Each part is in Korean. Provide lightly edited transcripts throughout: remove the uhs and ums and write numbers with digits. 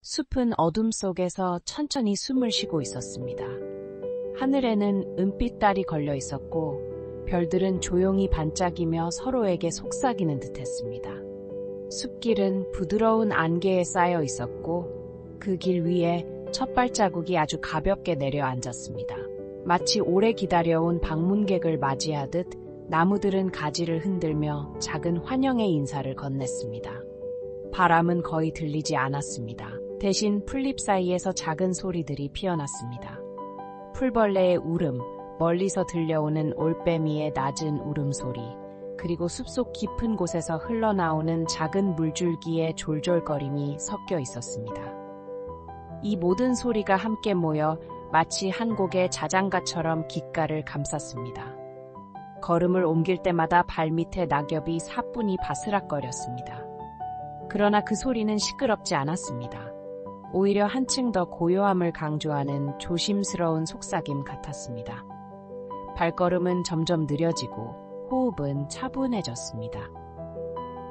숲은 어둠 속에서 천천히 숨을 쉬고 있었습니다. 하늘에는 은빛 달이 걸려 있었고 별들은 조용히 반짝이며 서로에게 속삭이는 듯했습니다. 숲길은 부드러운 안개에 쌓여 있었고 그 길 위에 첫 발자국이 아주 가볍게 내려앉았습니다. 마치 오래 기다려온 방문객을 맞이하듯 나무들은 가지를 흔들며 작은 환영의 인사를 건넸습니다. 바람은 거의 들리지 않았습니다. 대신 풀잎 사이에서 작은 소리들이 피어났습니다. 풀벌레의 울음, 멀리서 들려오는 올빼미의 낮은 울음소리, 그리고 숲속 깊은 곳에서 흘러나오는 작은 물줄기의 졸졸거림이 섞여 있었습니다. 이 모든 소리가 함께 모여 마치 한 곡의 자장가처럼 귓가를 감쌌습니다. 걸음을 옮길 때마다 발밑에 낙엽이 사뿐히 바스락거렸습니다. 그러나 그 소리는 시끄럽지 않았습니다. 오히려 한층 더 고요함을 강조하는 조심스러운 속삭임 같았습니다. 발걸음은 점점 느려지고 호흡은 차분해졌습니다.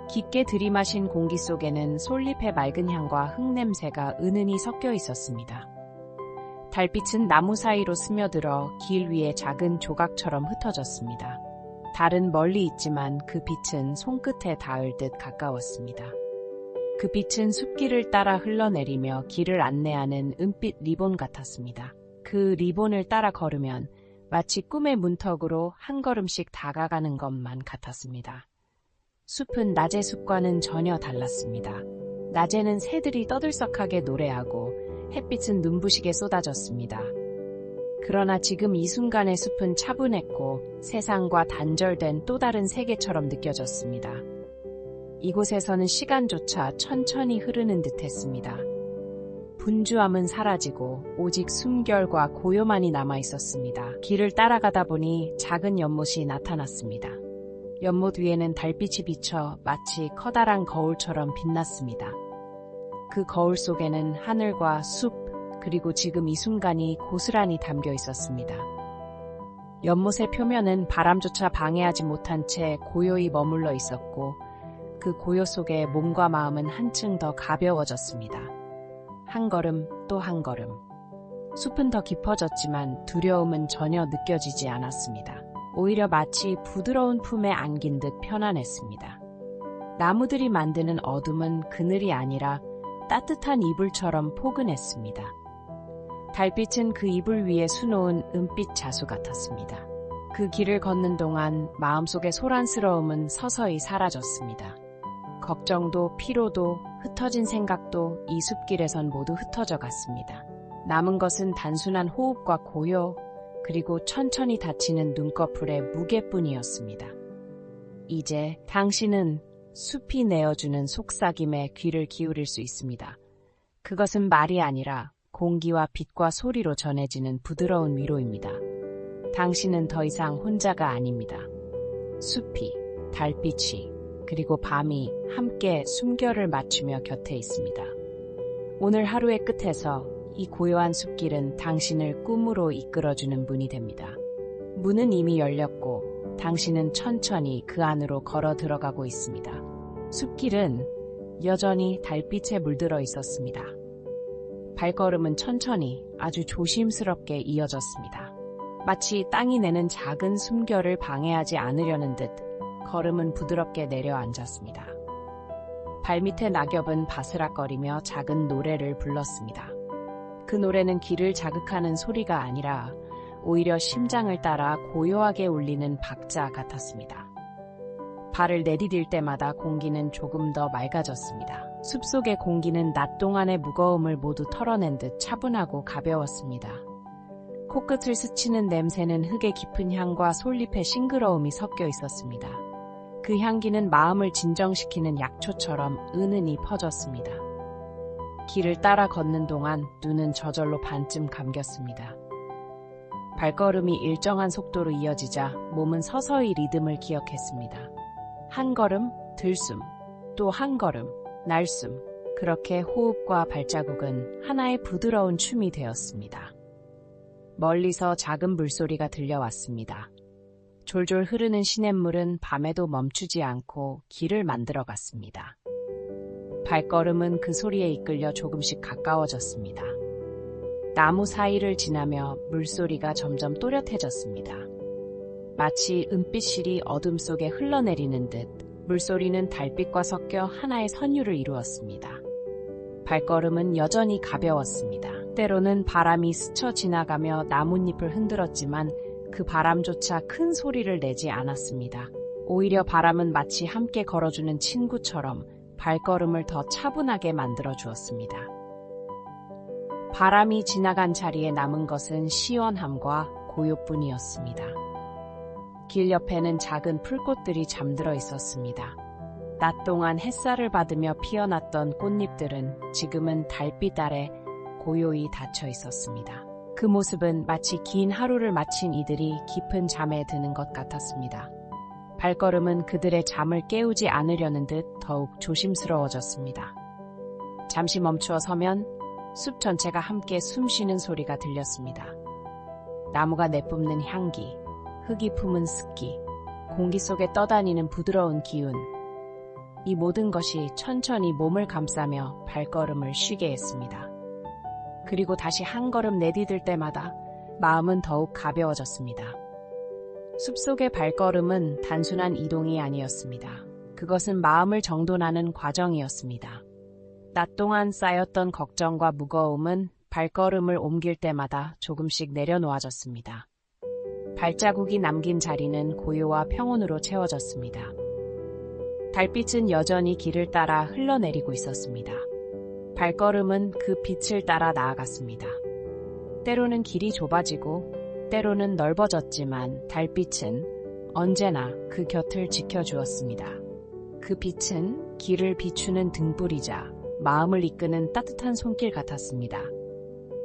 깊게 들이마신 공기 속에는 솔잎의 맑은 향과 흙냄새가 은은히 섞여 있었습니다. 달빛은 나무 사이로 스며들어 길 위에 작은 조각처럼 흩어졌습니다. 달은 멀리 있지만 그 빛은 손끝에 닿을 듯 가까웠습니다. 그 빛은 숲길을 따라 흘러내리며 길을 안내하는 은빛 리본 같았습니다. 그 리본을 따라 걸으면 마치 꿈의 문턱으로 한 걸음씩 다가가는 것만 같았습니다. 숲은 낮의 숲과는 전혀 달랐습니다. 낮에는 새들이 떠들썩하게 노래하고 햇빛은 눈부시게 쏟아졌습니다. 그러나 지금 이 순간의 숲은 차분했고 세상과 단절된 또 다른 세계처럼 느껴졌습니다. 이곳에서는 시간조차 천천히 흐르는 듯했습니다. 분주함은 사라지고 오직 숨결과 고요만이 남아있었습니다. 길을 따라가다 보니 작은 연못이 나타났습니다. 연못 위에는 달빛이 비쳐 마치 커다란 거울처럼 빛났습니다. 그 거울 속에는 하늘과 숲, 그리고 지금 이 순간이 고스란히 담겨 있었습니다. 연못의 표면은 바람조차 방해하지 못한 채 고요히 머물러 있었고 그 고요 속에 몸과 마음은 한층 더 가벼워졌습니다. 한 걸음 또 한 걸음. 숲은 더 깊어졌지만 두려움은 전혀 느껴지지 않았습니다. 오히려 마치 부드러운 품에 안긴 듯 편안했습니다. 나무들이 만드는 어둠은 그늘이 아니라 따뜻한 이불처럼 포근했습니다. 달빛은 그 이불 위에 수놓은 은빛 자수 같았습니다. 그 길을 걷는 동안 마음속의 소란스러움은 서서히 사라졌습니다. 걱정도 피로도 흩어진 생각도 이 숲길에선 모두 흩어져 갔습니다. 남은 것은 단순한 호흡과 고요, 그리고 천천히 닫히는 눈꺼풀의 무게뿐이었습니다. 이제 당신은 숲이 내어주는 속삭임에 귀를 기울일 수 있습니다. 그것은 말이 아니라 공기와 빛과 소리로 전해지는 부드러운 위로입니다. 당신은 더 이상 혼자가 아닙니다. 숲이, 달빛이, 그리고 밤이 함께 숨결을 맞추며 곁에 있습니다. 오늘 하루의 끝에서 이 고요한 숲길은 당신을 꿈으로 이끌어주는 문이 됩니다. 문은 이미 열렸고 당신은 천천히 그 안으로 걸어 들어가고 있습니다. 숲길은 여전히 달빛에 물들어 있었습니다. 발걸음은 천천히 아주 조심스럽게 이어졌습니다. 마치 땅이 내는 작은 숨결을 방해하지 않으려는 듯 걸음은 부드럽게 내려앉았습니다. 발밑의 낙엽은 바스락거리며 작은 노래를 불렀습니다. 그 노래는 귀를 자극하는 소리가 아니라 오히려 심장을 따라 고요하게 울리는 박자 같았습니다. 발을 내디딜 때마다 공기는 조금 더 맑아졌습니다. 숲속의 공기는 낮 동안의 무거움을 모두 털어낸 듯 차분하고 가벼웠습니다. 코끝을 스치는 냄새는 흙의 깊은 향과 솔잎의 싱그러움이 섞여 있었습니다. 그 향기는 마음을 진정시키는 약초처럼 은은히 퍼졌습니다. 길을 따라 걷는 동안 눈은 저절로 반쯤 감겼습니다. 발걸음이 일정한 속도로 이어지자 몸은 서서히 리듬을 기억했습니다. 한 걸음, 들숨, 또 한 걸음, 날숨. 그렇게 호흡과 발자국은 하나의 부드러운 춤이 되었습니다. 멀리서 작은 물소리가 들려왔습니다. 졸졸 흐르는 시냇물은 밤에도 멈추지 않고 길을 만들어갔습니다. 발걸음은 그 소리에 이끌려 조금씩 가까워졌습니다. 나무 사이를 지나며 물소리가 점점 또렷해졌습니다. 마치 은빛실이 어둠 속에 흘러내리는 듯 물소리는 달빛과 섞여 하나의 선율을 이루었습니다. 발걸음은 여전히 가벼웠습니다. 때로는 바람이 스쳐 지나가며 나뭇잎을 흔들었지만 그 바람조차 큰 소리를 내지 않았습니다. 오히려 바람은 마치 함께 걸어주는 친구처럼 발걸음을 더 차분하게 만들어 주었습니다. 바람이 지나간 자리에 남은 것은 시원함과 고요뿐이었습니다. 길 옆에는 작은 풀꽃들이 잠들어 있었습니다. 낮 동안 햇살을 받으며 피어났던 꽃잎들은 지금은 달빛 아래 고요히 닫혀 있었습니다. 그 모습은 마치 긴 하루를 마친 이들이 깊은 잠에 드는 것 같았습니다. 발걸음은 그들의 잠을 깨우지 않으려는 듯 더욱 조심스러워졌습니다. 잠시 멈추어 서면 숲 전체가 함께 숨쉬는 소리가 들렸습니다. 나무가 내뿜는 향기, 흙이 품은 습기, 공기 속에 떠다니는 부드러운 기운. 이 모든 것이 천천히 몸을 감싸며 발걸음을 쉬게 했습니다. 그리고 다시 한 걸음 내디딜 때마다 마음은 더욱 가벼워졌습니다. 숲속의 발걸음은 단순한 이동이 아니었습니다. 그것은 마음을 정돈하는 과정이었습니다. 낮 동안 쌓였던 걱정과 무거움은 발걸음을 옮길 때마다 조금씩 내려놓아졌습니다. 발자국이 남긴 자리는 고요와 평온으로 채워졌습니다. 달빛은 여전히 길을 따라 흘러내리고 있었습니다. 발걸음은 그 빛을 따라 나아갔습니다. 때로는 길이 좁아지고 때로는 넓어졌지만 달빛은 언제나 그 곁을 지켜주었습니다. 그 빛은 길을 비추는 등불이자 마음을 이끄는 따뜻한 손길 같았습니다.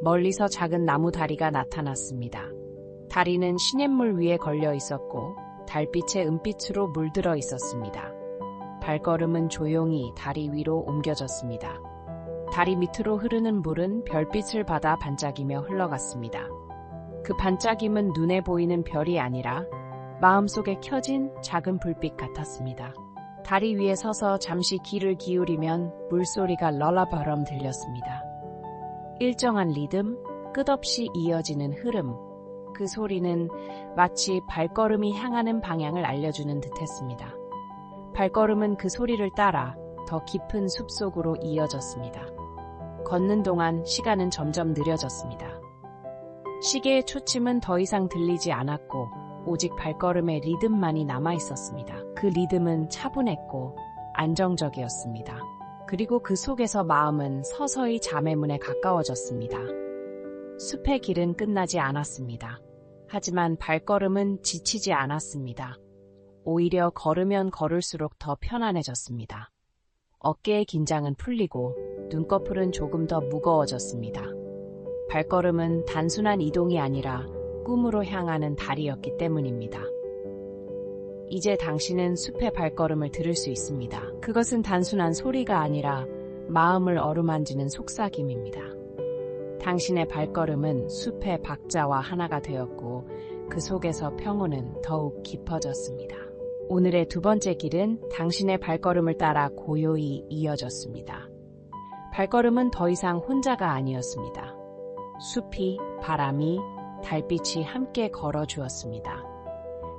멀리서 작은 나무 다리가 나타났습니다. 다리는 시냇물 위에 걸려 있었고 달빛의 은빛으로 물들어 있었습니다. 발걸음은 조용히 다리 위로 옮겨졌습니다. 다리 밑으로 흐르는 물은 별빛을 받아 반짝이며 흘러갔습니다. 그 반짝임은 눈에 보이는 별이 아니라 마음속에 켜진 작은 불빛 같았습니다. 다리 위에 서서 잠시 귀를 기울이면 물소리가 럴라바럼 들렸습니다. 일정한 리듬, 끝없이 이어지는 흐름. 그 소리는 마치 발걸음이 향하는 방향을 알려주는 듯했습니다. 발걸음은 그 소리를 따라 더 깊은 숲속으로 이어졌습니다. 걷는 동안 시간은 점점 느려졌습니다. 시계의 초침은 더 이상 들리지 않았고 오직 발걸음의 리듬만이 남아있었습니다. 그 리듬은 차분했고 안정적이었습니다. 그리고 그 속에서 마음은 서서히 잠의 문에 가까워졌습니다. 숲의 길은 끝나지 않았습니다. 하지만 발걸음은 지치지 않았습니다. 오히려 걸으면 걸을수록 더 편안해졌습니다. 어깨의 긴장은 풀리고 눈꺼풀은 조금 더 무거워졌습니다. 발걸음은 단순한 이동이 아니라 꿈으로 향하는 다리였기 때문입니다. 이제 당신은 숲의 발걸음을 들을 수 있습니다. 그것은 단순한 소리가 아니라 마음을 어루만지는 속삭임입니다. 당신의 발걸음은 숲의 박자와 하나가 되었고 그 속에서 평온은 더욱 깊어졌습니다. 오늘의 두 번째 길은 당신의 발걸음을 따라 고요히 이어졌습니다. 발걸음은 더 이상 혼자가 아니었습니다. 숲이, 바람이, 달빛이 함께 걸어주었습니다.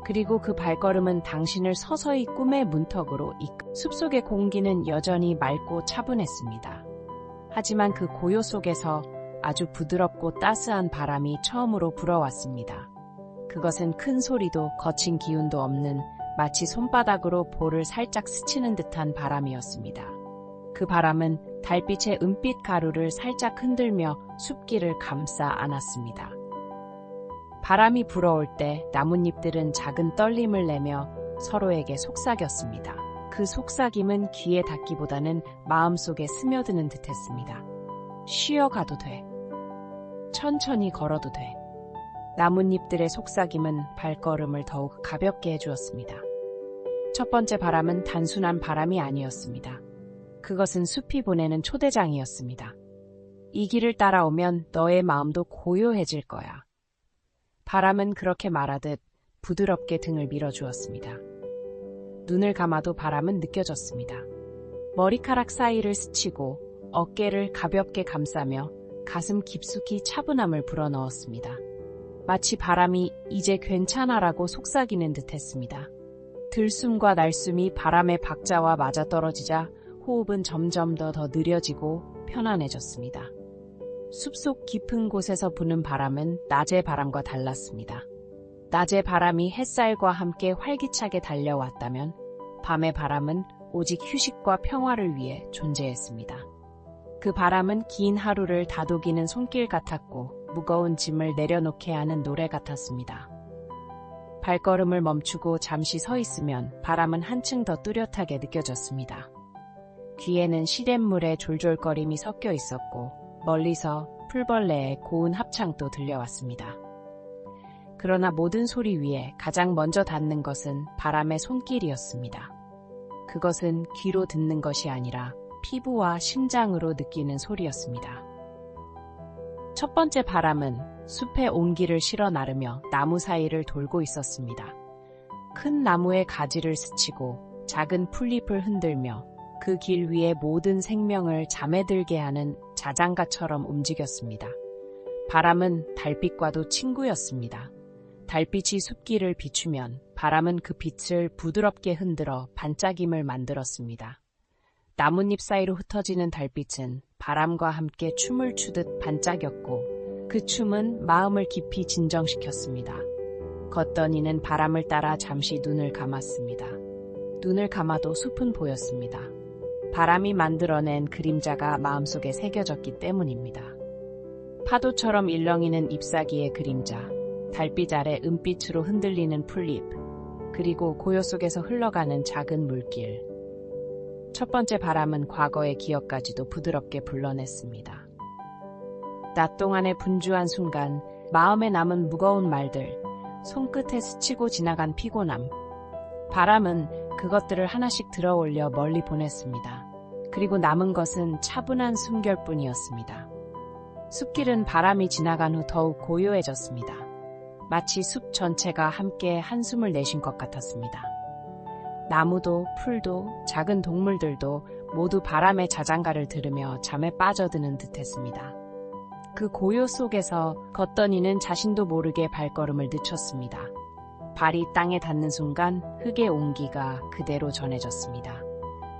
그리고 그 발걸음은 당신을 서서히 꿈의 문턱으로 숲속의 공기는 여전히 맑고 차분했습니다. 하지만 그 고요 속에서 아주 부드럽고 따스한 바람이 처음으로 불어왔습니다. 그것은 큰 소리도 거친 기운도 없는 마치 손바닥으로 볼을 살짝 스치는 듯한 바람이었습니다. 그 바람은 달빛의 은빛 가루를 살짝 흔들며 숲길을 감싸 안았습니다. 바람이 불어올 때 나뭇잎들은 작은 떨림을 내며 서로에게 속삭였습니다. 그 속삭임은 귀에 닿기보다는 마음속에 스며드는 듯했습니다. 쉬어가도 돼. 천천히 걸어도 돼. 나뭇잎들의 속삭임은 발걸음을 더욱 가볍게 해주었습니다. 첫 번째 바람은 단순한 바람이 아니었습니다. 그것은 숲이 보내는 초대장이었습니다. 이 길을 따라오면 너의 마음도 고요해질 거야. 바람은 그렇게 말하듯 부드럽게 등을 밀어주었습니다. 눈을 감아도 바람은 느껴졌습니다. 머리카락 사이를 스치고 어깨를 가볍게 감싸며 가슴 깊숙이 차분함을 불어넣었습니다. 마치 바람이 이제 괜찮아라고 속삭이는 듯했습니다. 들숨과 날숨이 바람의 박자와 맞아떨어지자 호흡은 점점 더 느려지고 편안해졌습니다. 숲속 깊은 곳에서 부는 바람은 낮의 바람과 달랐습니다. 낮의 바람이 햇살과 함께 활기차게 달려왔다면 밤의 바람은 오직 휴식과 평화를 위해 존재했습니다. 그 바람은 긴 하루를 다독이는 손길 같았고 무거운 짐을 내려놓게 하는 노래 같았습니다. 발걸음을 멈추고 잠시 서 있으면 바람은 한층 더 뚜렷하게 느껴졌습니다. 귀에는 시냇물의 졸졸거림이 섞여 있었고 멀리서 풀벌레의 고운 합창도 들려왔습니다. 그러나 모든 소리 위에 가장 먼저 닿는 것은 바람의 손길이었습니다. 그것은 귀로 듣는 것이 아니라 피부와 심장으로 느끼는 소리였습니다. 첫 번째 바람은 숲의 온기를 실어 나르며 나무 사이를 돌고 있었습니다. 큰 나무의 가지를 스치고 작은 풀잎을 흔들며 그 길 위의 모든 생명을 잠에 들게 하는 자장가처럼 움직였습니다. 바람은 달빛과도 친구였습니다. 달빛이 숲길을 비추면 바람은 그 빛을 부드럽게 흔들어 반짝임을 만들었습니다. 나뭇잎 사이로 흩어지는 달빛은 바람과 함께 춤을 추듯 반짝였고 그 춤은 마음을 깊이 진정시켰습니다. 걷던 이는 바람을 따라 잠시 눈을 감았습니다. 눈을 감아도 숲은 보였습니다. 바람이 만들어낸 그림자가 마음속에 새겨졌기 때문입니다. 파도처럼 일렁이는 잎사귀의 그림자, 달빛 아래 은빛으로 흔들리는 풀잎, 그리고 고요 속에서 흘러가는 작은 물길. 첫 번째 바람은 과거의 기억까지도 부드럽게 불러냈습니다. 낮 동안의 분주한 순간, 마음에 남은 무거운 말들, 손끝에 스치고 지나간 피곤함. 바람은 그것들을 하나씩 들어올려 멀리 보냈습니다. 그리고 남은 것은 차분한 숨결뿐이었습니다. 숲길은 바람이 지나간 후 더욱 고요해졌습니다. 마치 숲 전체가 함께 한숨을 내쉰 것 같았습니다. 나무도 풀도 작은 동물들도 모두 바람의 자장가를 들으며 잠에 빠져드는 듯했습니다. 그 고요 속에서 걷던 이는 자신도 모르게 발걸음을 늦췄습니다. 발이 땅에 닿는 순간 흙의 온기가 그대로 전해졌습니다.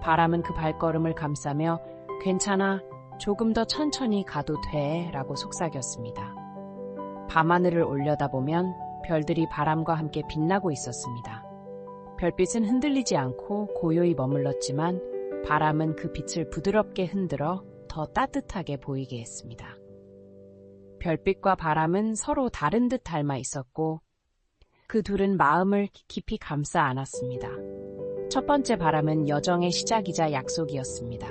바람은 그 발걸음을 감싸며 괜찮아, 조금 더 천천히 가도 돼 라고 속삭였습니다. 밤하늘을 올려다보면 별들이 바람과 함께 빛나고 있었습니다. 별빛은 흔들리지 않고 고요히 머물렀지만 바람은 그 빛을 부드럽게 흔들어 더 따뜻하게 보이게 했습니다. 별빛과 바람은 서로 다른 듯 닮아 있었고 그 둘은 마음을 깊이 감싸 안았습니다. 첫 번째 바람은 여정의 시작이자 약속이었습니다.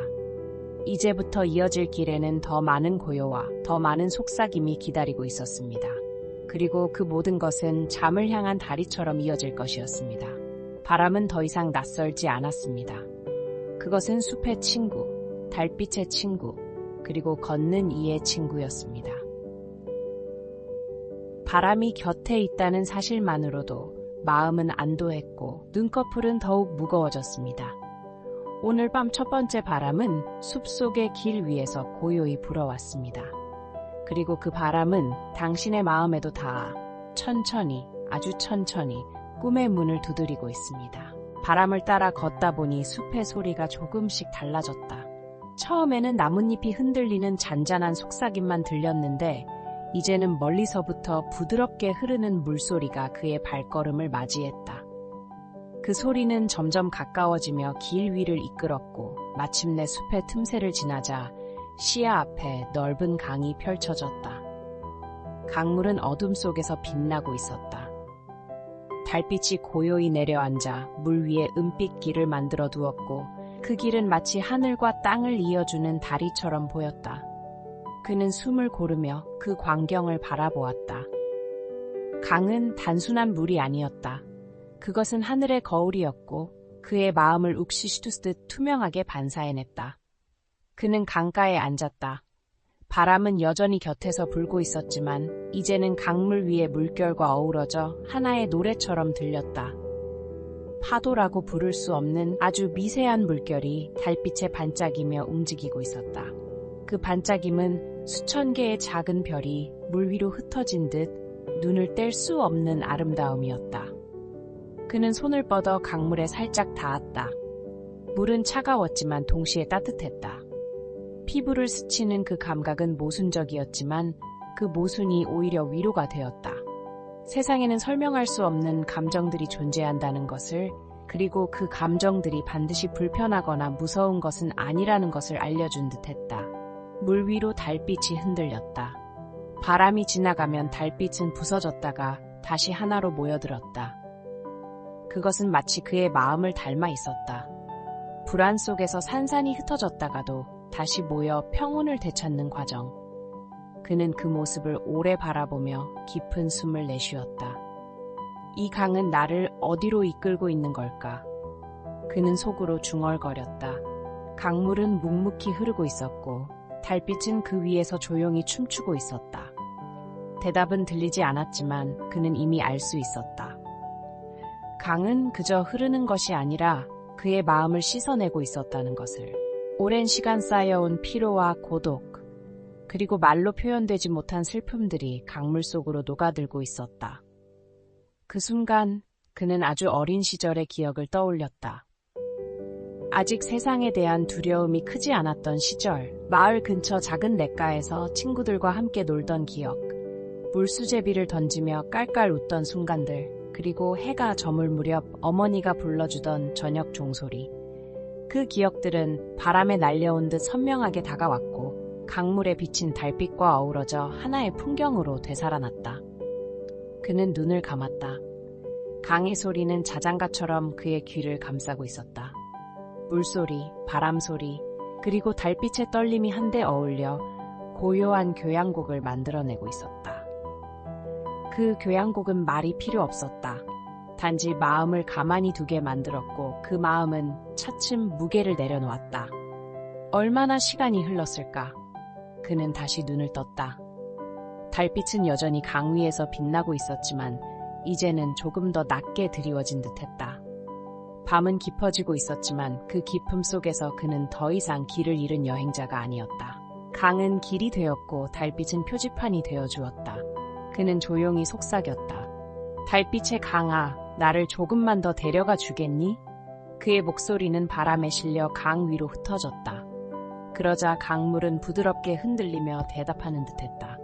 이제부터 이어질 길에는 더 많은 고요와 더 많은 속삭임이 기다리고 있었습니다. 그리고 그 모든 것은 잠을 향한 다리처럼 이어질 것이었습니다. 바람은 더 이상 낯설지 않았습니다. 그것은 숲의 친구, 달빛의 친구, 그리고 걷는 이의 친구였습니다. 바람이 곁에 있다는 사실만으로도 마음은 안도했고 눈꺼풀은 더욱 무거워졌습니다. 오늘 밤 첫 번째 바람은 숲속의 길 위에서 고요히 불어왔습니다. 그리고 그 바람은 당신의 마음에도 닿아 천천히, 아주 천천히 꿈의 문을 두드리고 있습니다. 바람을 따라 걷다 보니 숲의 소리가 조금씩 달라졌다. 처음에는 나뭇잎이 흔들리는 잔잔한 속삭임만 들렸는데 이제는 멀리서부터 부드럽게 흐르는 물소리가 그의 발걸음을 맞이했다. 그 소리는 점점 가까워지며 길 위를 이끌었고 마침내 숲의 틈새를 지나자 시야 앞에 넓은 강이 펼쳐졌다. 강물은 어둠 속에서 빛나고 있었다. 달빛이 고요히 내려앉아 물 위에 은빛 길을 만들어 두었고 그 길은 마치 하늘과 땅을 이어주는 다리처럼 보였다. 그는 숨을 고르며 그 광경을 바라보았다. 강은 단순한 물이 아니었다. 그것은 하늘의 거울이었고 그의 마음을 욱시시두듯 투명하게 반사해냈다. 그는 강가에 앉았다. 바람은 여전히 곁에서 불고 있었지만 이제는 강물 위의 물결과 어우러져 하나의 노래처럼 들렸다. 파도라고 부를 수 없는 아주 미세한 물결이 달빛에 반짝이며 움직이고 있었다. 그 반짝임은 수천 개의 작은 별이 물 위로 흩어진 듯 눈을 뗄 수 없는 아름다움이었다. 그는 손을 뻗어 강물에 살짝 닿았다. 물은 차가웠지만 동시에 따뜻했다. 피부를 스치는 그 감각은 모순적이었지만 그 모순이 오히려 위로가 되었다. 세상에는 설명할 수 없는 감정들이 존재한다는 것을, 그리고 그 감정들이 반드시 불편하거나 무서운 것은 아니라는 것을 알려준 듯했다. 물 위로 달빛이 흔들렸다. 바람이 지나가면 달빛은 부서졌다가 다시 하나로 모여들었다. 그것은 마치 그의 마음을 닮아 있었다. 불안 속에서 산산이 흩어졌다가도 다시 모여 평온을 되찾는 과정. 그는 그 모습을 오래 바라보며 깊은 숨을 내쉬었다. 이 강은 나를 어디로 이끌고 있는 걸까? 그는 속으로 중얼거렸다. 강물은 묵묵히 흐르고 있었고 달빛은 그 위에서 조용히 춤추고 있었다. 대답은 들리지 않았지만 그는 이미 알 수 있었다. 강은 그저 흐르는 것이 아니라 그의 마음을 씻어내고 있었다는 것을. 오랜 시간 쌓여온 피로와 고독, 그리고 말로 표현되지 못한 슬픔들이 강물 속으로 녹아들고 있었다. 그 순간 그는 아주 어린 시절의 기억을 떠올렸다. 아직 세상에 대한 두려움이 크지 않았던 시절, 마을 근처 작은 냇가에서 친구들과 함께 놀던 기억, 물수제비를 던지며 깔깔 웃던 순간들, 그리고 해가 저물 무렵 어머니가 불러주던 저녁 종소리. 그 기억들은 바람에 날려온 듯 선명하게 다가왔고 강물에 비친 달빛과 어우러져 하나의 풍경으로 되살아났다. 그는 눈을 감았다. 강의 소리는 자장가처럼 그의 귀를 감싸고 있었다. 물소리, 바람소리, 그리고 달빛의 떨림이 한데 어울려 고요한 교향곡을 만들어내고 있었다. 그 교향곡은 말이 필요 없었다. 단지 마음을 가만히 두게 만들었고 그 마음은 차츰 무게를 내려놓았다. 얼마나 시간이 흘렀을까? 그는 다시 눈을 떴다. 달빛은 여전히 강 위에서 빛나고 있었지만 이제는 조금 더 낮게 드리워진 듯했다. 밤은 깊어지고 있었지만 그 깊음 속에서 그는 더 이상 길을 잃은 여행자가 아니었다. 강은 길이 되었고 달빛은 표지판이 되어주었다. 그는 조용히 속삭였다. 달빛의 강아, 나를 조금만 더 데려가 주겠니? 그의 목소리는 바람에 실려 강 위로 흩어졌다. 그러자 강물은 부드럽게 흔들리며 대답하는 듯했다.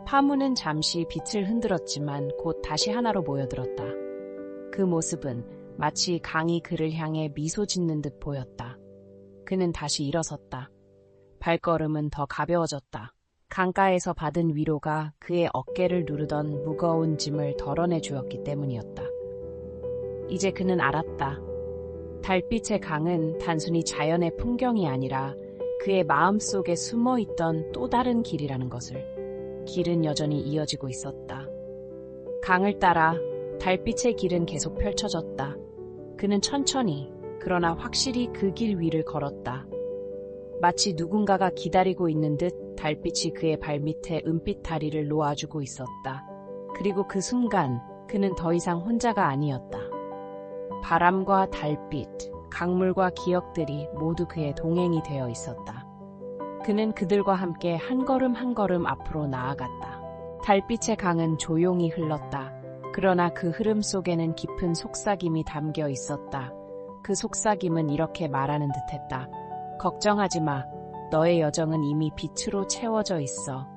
파문은 잠시 빛을 흔들었지만 곧 다시 하나로 모여들었다. 그 모습은 마치 강이 그를 향해 미소 짓는 듯 보였다. 그는 다시 일어섰다. 발걸음은 더 가벼워졌다. 강가에서 받은 위로가 그의 어깨를 누르던 무거운 짐을 덜어내 주었기 때문이었다. 이제 그는 알았다. 달빛의 강은 단순히 자연의 풍경이 아니라 그의 마음속에 숨어있던 또 다른 길이라는 것을. 길은 여전히 이어지고 있었다. 강을 따라 달빛의 길은 계속 펼쳐졌다. 그는 천천히, 그러나 확실히 그 길 위를 걸었다. 마치 누군가가 기다리고 있는 듯 달빛이 그의 발밑에 은빛 다리를 놓아주고 있었다. 그리고 그 순간 그는 더 이상 혼자가 아니었다. 바람과 달빛, 강물과 기억들이 모두 그의 동행이 되어 있었다. 그는 그들과 함께 한 걸음 한 걸음 앞으로 나아갔다. 달빛의 강은 조용히 흘렀다. 그러나 그 흐름 속에는 깊은 속삭임이 담겨 있었다. 그 속삭임은 이렇게 말하는 듯했다. 걱정하지 마. 너의 여정은 이미 빛으로 채워져 있어.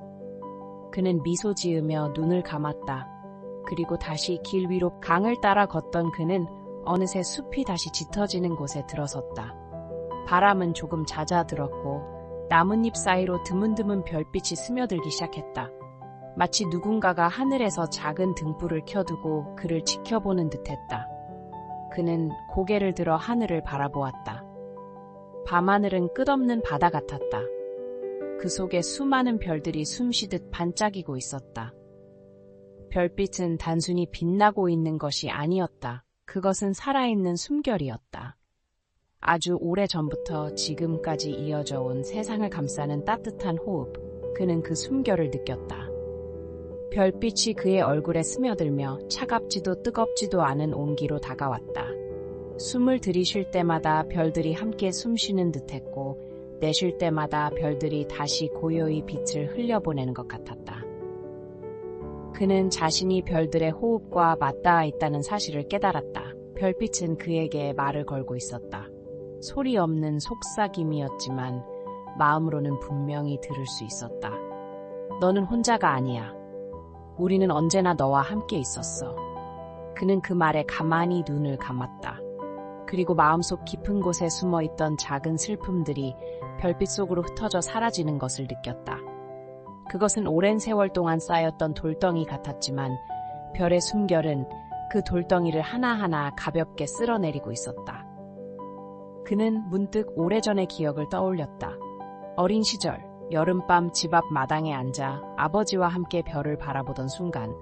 그는 미소 지으며 눈을 감았다. 그리고 다시 길 위로 강을 따라 걷던 그는 어느새 숲이 다시 짙어지는 곳에 들어섰다. 바람은 조금 잦아들었고 나뭇잎 사이로 드문드문 별빛이 스며들기 시작했다. 마치 누군가가 하늘에서 작은 등불을 켜두고 그를 지켜보는 듯했다. 그는 고개를 들어 하늘을 바라보았다. 밤하늘은 끝없는 바다 같았다. 그 속에 수많은 별들이 숨쉬듯 반짝이고 있었다. 별빛은 단순히 빛나고 있는 것이 아니었다. 그것은 살아있는 숨결이었다. 아주 오래전부터 지금까지 이어져 온 세상을 감싸는 따뜻한 호흡. 그는 그 숨결을 느꼈다. 별빛이 그의 얼굴에 스며들며 차갑지도 뜨겁지도 않은 온기로 다가왔다. 숨을 들이쉴 때마다 별들이 함께 숨쉬는 듯했고 내쉴 때마다 별들이 다시 고요히 빛을 흘려보내는 것 같았다. 그는 자신이 별들의 호흡과 맞닿아 있다는 사실을 깨달았다. 별빛은 그에게 말을 걸고 있었다. 소리 없는 속삭임이었지만 마음으로는 분명히 들을 수 있었다. 너는 혼자가 아니야. 우리는 언제나 너와 함께 있었어. 그는 그 말에 가만히 눈을 감았다. 그리고 마음속 깊은 곳에 숨어있던 작은 슬픔들이 별빛 속으로 흩어져 사라지는 것을 느꼈다. 그것은 오랜 세월 동안 쌓였던 돌덩이 같았지만 별의 숨결은 그 돌덩이를 하나하나 가볍게 쓸어내리고 있었다. 그는 문득 오래전의 기억을 떠올렸다. 어린 시절, 여름밤 집 앞 마당에 앉아 아버지와 함께 별을 바라보던 순간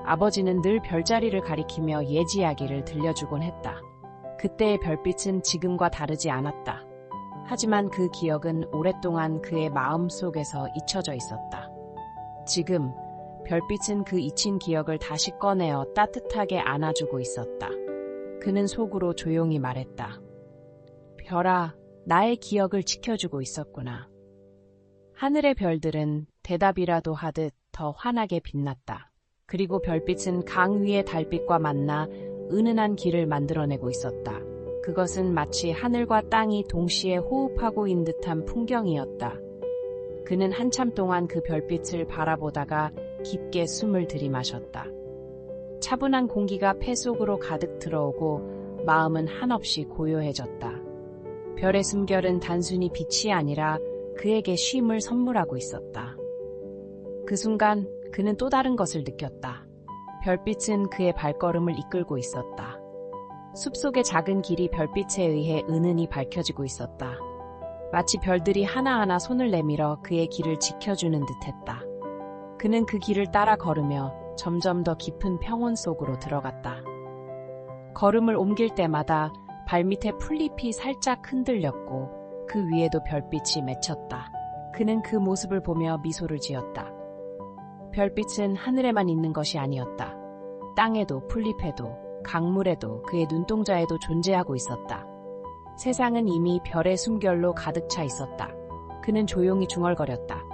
아버지는 늘 별자리를 가리키며 예지이야기를 들려주곤 했다. 그때의 별빛은 지금과 다르지 않았다. 하지만 그 기억은 오랫동안 그의 마음속에서 잊혀져 있었다. 지금 별빛은 그 잊힌 기억을 다시 꺼내어 따뜻하게 안아주고 있었다. 그는 속으로 조용히 말했다. 별아, 나의 기억을 지켜주고 있었구나. 하늘의 별들은 대답이라도 하듯 더 환하게 빛났다. 그리고 별빛은 강 위의 달빛과 만나 은은한 길을 만들어내고 있었다. 그것은 마치 하늘과 땅이 동시에 호흡하고 있는 듯한 풍경이었다. 그는 한참 동안 그 별빛을 바라보다가 깊게 숨을 들이마셨다. 차분한 공기가 폐 속으로 가득 들어오고 마음은 한없이 고요해졌다. 별의 숨결은 단순히 빛이 아니라 그에게 쉼을 선물하고 있었다. 그 순간 그는 또 다른 것을 느꼈다. 별빛은 그의 발걸음을 이끌고 있었다. 숲속의 작은 길이 별빛에 의해 은은히 밝혀지고 있었다. 마치 별들이 하나하나 손을 내밀어 그의 길을 지켜주는 듯했다. 그는 그 길을 따라 걸으며 점점 더 깊은 평온 속으로 들어갔다. 걸음을 옮길 때마다 발밑에 풀잎이 살짝 흔들렸고 그 위에도 별빛이 맺혔다. 그는 그 모습을 보며 미소를 지었다. 별빛은 하늘에만 있는 것이 아니었다. 땅에도 풀잎에도 강물에도 그의 눈동자에도 존재하고 있었다. 세상은 이미 별의 숨결로 가득 차 있었다. 그는 조용히 중얼거렸다.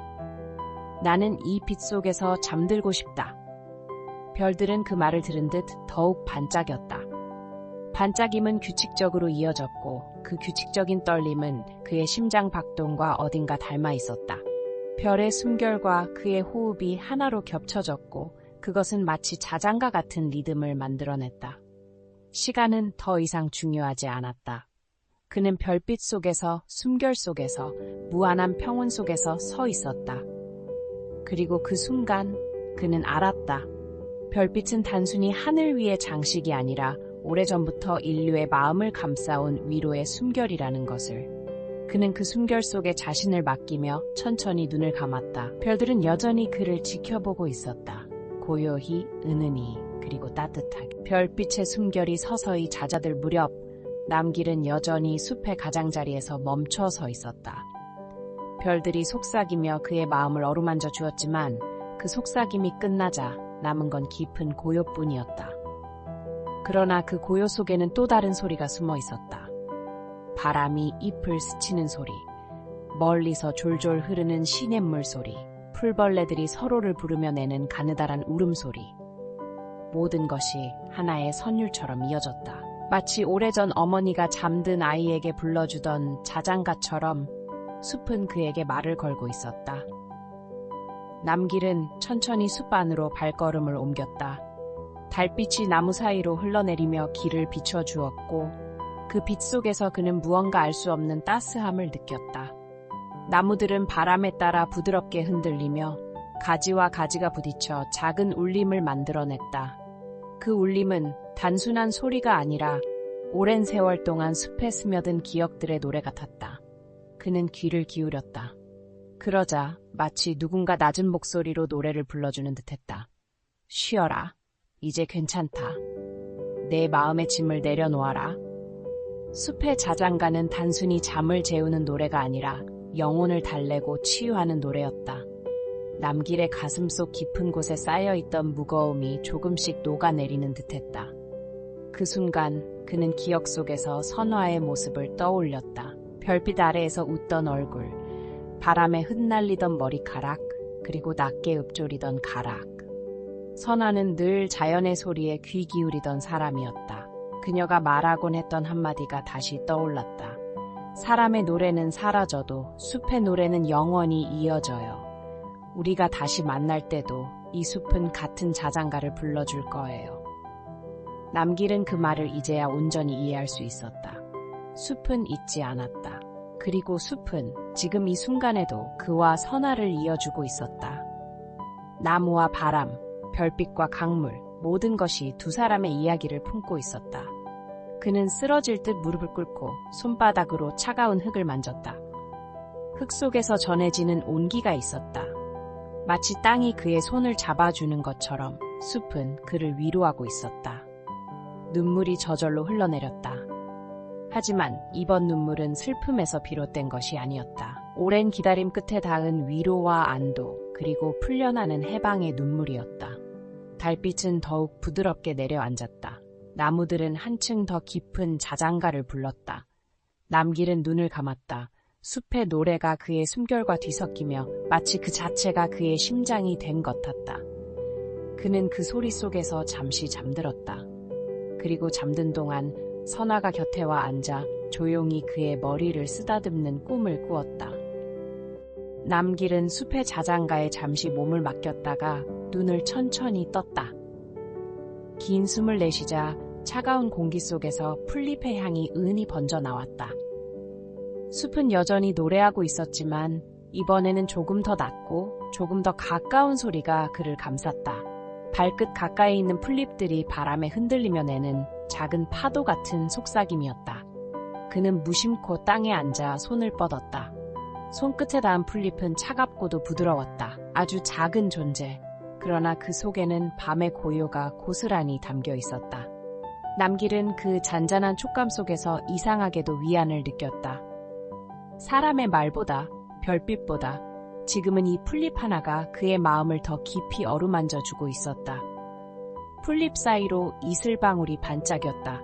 나는 이 빛 속에서 잠들고 싶다. 별들은 그 말을 들은 듯 더욱 반짝였다. 반짝임은 규칙적으로 이어졌고 그 규칙적인 떨림은 그의 심장 박동과 어딘가 닮아 있었다. 별의 숨결과 그의 호흡이 하나로 겹쳐졌고 그것은 마치 자장가 같은 리듬을 만들어냈다. 시간은 더 이상 중요하지 않았다. 그는 별빛 속에서, 숨결 속에서, 무한한 평온 속에서 서 있었다. 그리고 그 순간 그는 알았다. 별빛은 단순히 하늘 위의 장식이 아니라 오래전부터 인류의 마음을 감싸온 위로의 숨결이라는 것을. 그는 그 숨결 속에 자신을 맡기며 천천히 눈을 감았다. 별들은 여전히 그를 지켜보고 있었다. 고요히, 은은히, 그리고 따뜻하게. 별빛의 숨결이 서서히 잦아들 무렵 남길은 여전히 숲의 가장자리에서 멈춰 서 있었다. 별들이 속삭이며 그의 마음을 어루만져 주었지만 그 속삭임이 끝나자 남은 건 깊은 고요뿐이었다. 그러나 그 고요 속에는 또 다른 소리가 숨어 있었다. 바람이 잎을 스치는 소리, 멀리서 졸졸 흐르는 시냇물 소리, 풀벌레들이 서로를 부르며 내는 가느다란 울음소리. 모든 것이 하나의 선율처럼 이어졌다. 마치 오래전 어머니가 잠든 아이에게 불러주던 자장가처럼 숲은 그에게 말을 걸고 있었다. 남길은 천천히 숲 안으로 발걸음을 옮겼다. 달빛이 나무 사이로 흘러내리며 길을 비춰주었고 그 빛 속에서 그는 무언가 알 수 없는 따스함을 느꼈다. 나무들은 바람에 따라 부드럽게 흔들리며 가지와 가지가 부딪혀 작은 울림을 만들어냈다. 그 울림은 단순한 소리가 아니라 오랜 세월 동안 숲에 스며든 기억들의 노래 같았다. 그는 귀를 기울였다. 그러자 마치 누군가 낮은 목소리로 노래를 불러주는 듯했다. 쉬어라. 이제 괜찮다. 내 마음의 짐을 내려놓아라. 숲의 자장가는 단순히 잠을 재우는 노래가 아니라 영혼을 달래고 치유하는 노래였다. 남길의 가슴속 깊은 곳에 쌓여있던 무거움이 조금씩 녹아내리는 듯했다. 그 순간 그는 기억 속에서 선화의 모습을 떠올렸다. 별빛 아래에서 웃던 얼굴, 바람에 흩날리던 머리카락, 그리고 낮게 읊조리던 가락. 선화는 늘 자연의 소리에 귀 기울이던 사람이었다. 그녀가 말하곤 했던 한마디가 다시 떠올랐다. 사람의 노래는 사라져도 숲의 노래는 영원히 이어져요. 우리가 다시 만날 때도 이 숲은 같은 자장가를 불러줄 거예요. 남길은 그 말을 이제야 온전히 이해할 수 있었다. 숲은 잊지 않았다. 그리고 숲은 지금 이 순간에도 그와 선화를 이어주고 있었다. 나무와 바람, 별빛과 강물, 모든 것이 두 사람의 이야기를 품고 있었다. 그는 쓰러질 듯 무릎을 꿇고 손바닥으로 차가운 흙을 만졌다. 흙 속에서 전해지는 온기가 있었다. 마치 땅이 그의 손을 잡아주는 것처럼 숲은 그를 위로하고 있었다. 눈물이 저절로 흘러내렸다. 하지만 이번 눈물은 슬픔에서 비롯된 것이 아니었다. 오랜 기다림 끝에 닿은 위로와 안도, 그리고 풀려나는 해방의 눈물이었다. 달빛은 더욱 부드럽게 내려앉았다. 나무들은 한층 더 깊은 자장가를 불렀다. 남길은 눈을 감았다. 숲의 노래가 그의 숨결과 뒤섞이며 마치 그 자체가 그의 심장이 된 것 같았다. 그는 그 소리 속에서 잠시 잠들었다. 그리고 잠든 동안 선화가 곁에 와 앉아 조용히 그의 머리를 쓰다듬는 꿈을 꾸었다. 남길은 숲의 자장가에 잠시 몸을 맡겼다가 눈을 천천히 떴다. 긴 숨을 내쉬자 차가운 공기 속에서 풀잎의 향이 은히 번져 나왔다. 숲은 여전히 노래하고 있었지만 이번에는 조금 더 낮고 조금 더 가까운 소리가 그를 감쌌다. 발끝 가까이 있는 풀잎들이 바람에 흔들리며 내는 작은 파도 같은 속삭임이었다. 그는 무심코 땅에 앉아 손을 뻗었다. 손끝에 닿은 풀잎은 차갑고도 부드러웠다. 아주 작은 존재. 그러나 그 속에는 밤의 고요가 고스란히 담겨 있었다. 남길은 그 잔잔한 촉감 속에서 이상하게도 위안을 느꼈다. 사람의 말보다, 별빛보다 지금은 이 풀잎 하나가 그의 마음을 더 깊이 어루만져 주고 있었다. 풀잎 사이로 이슬방울이 반짝였다.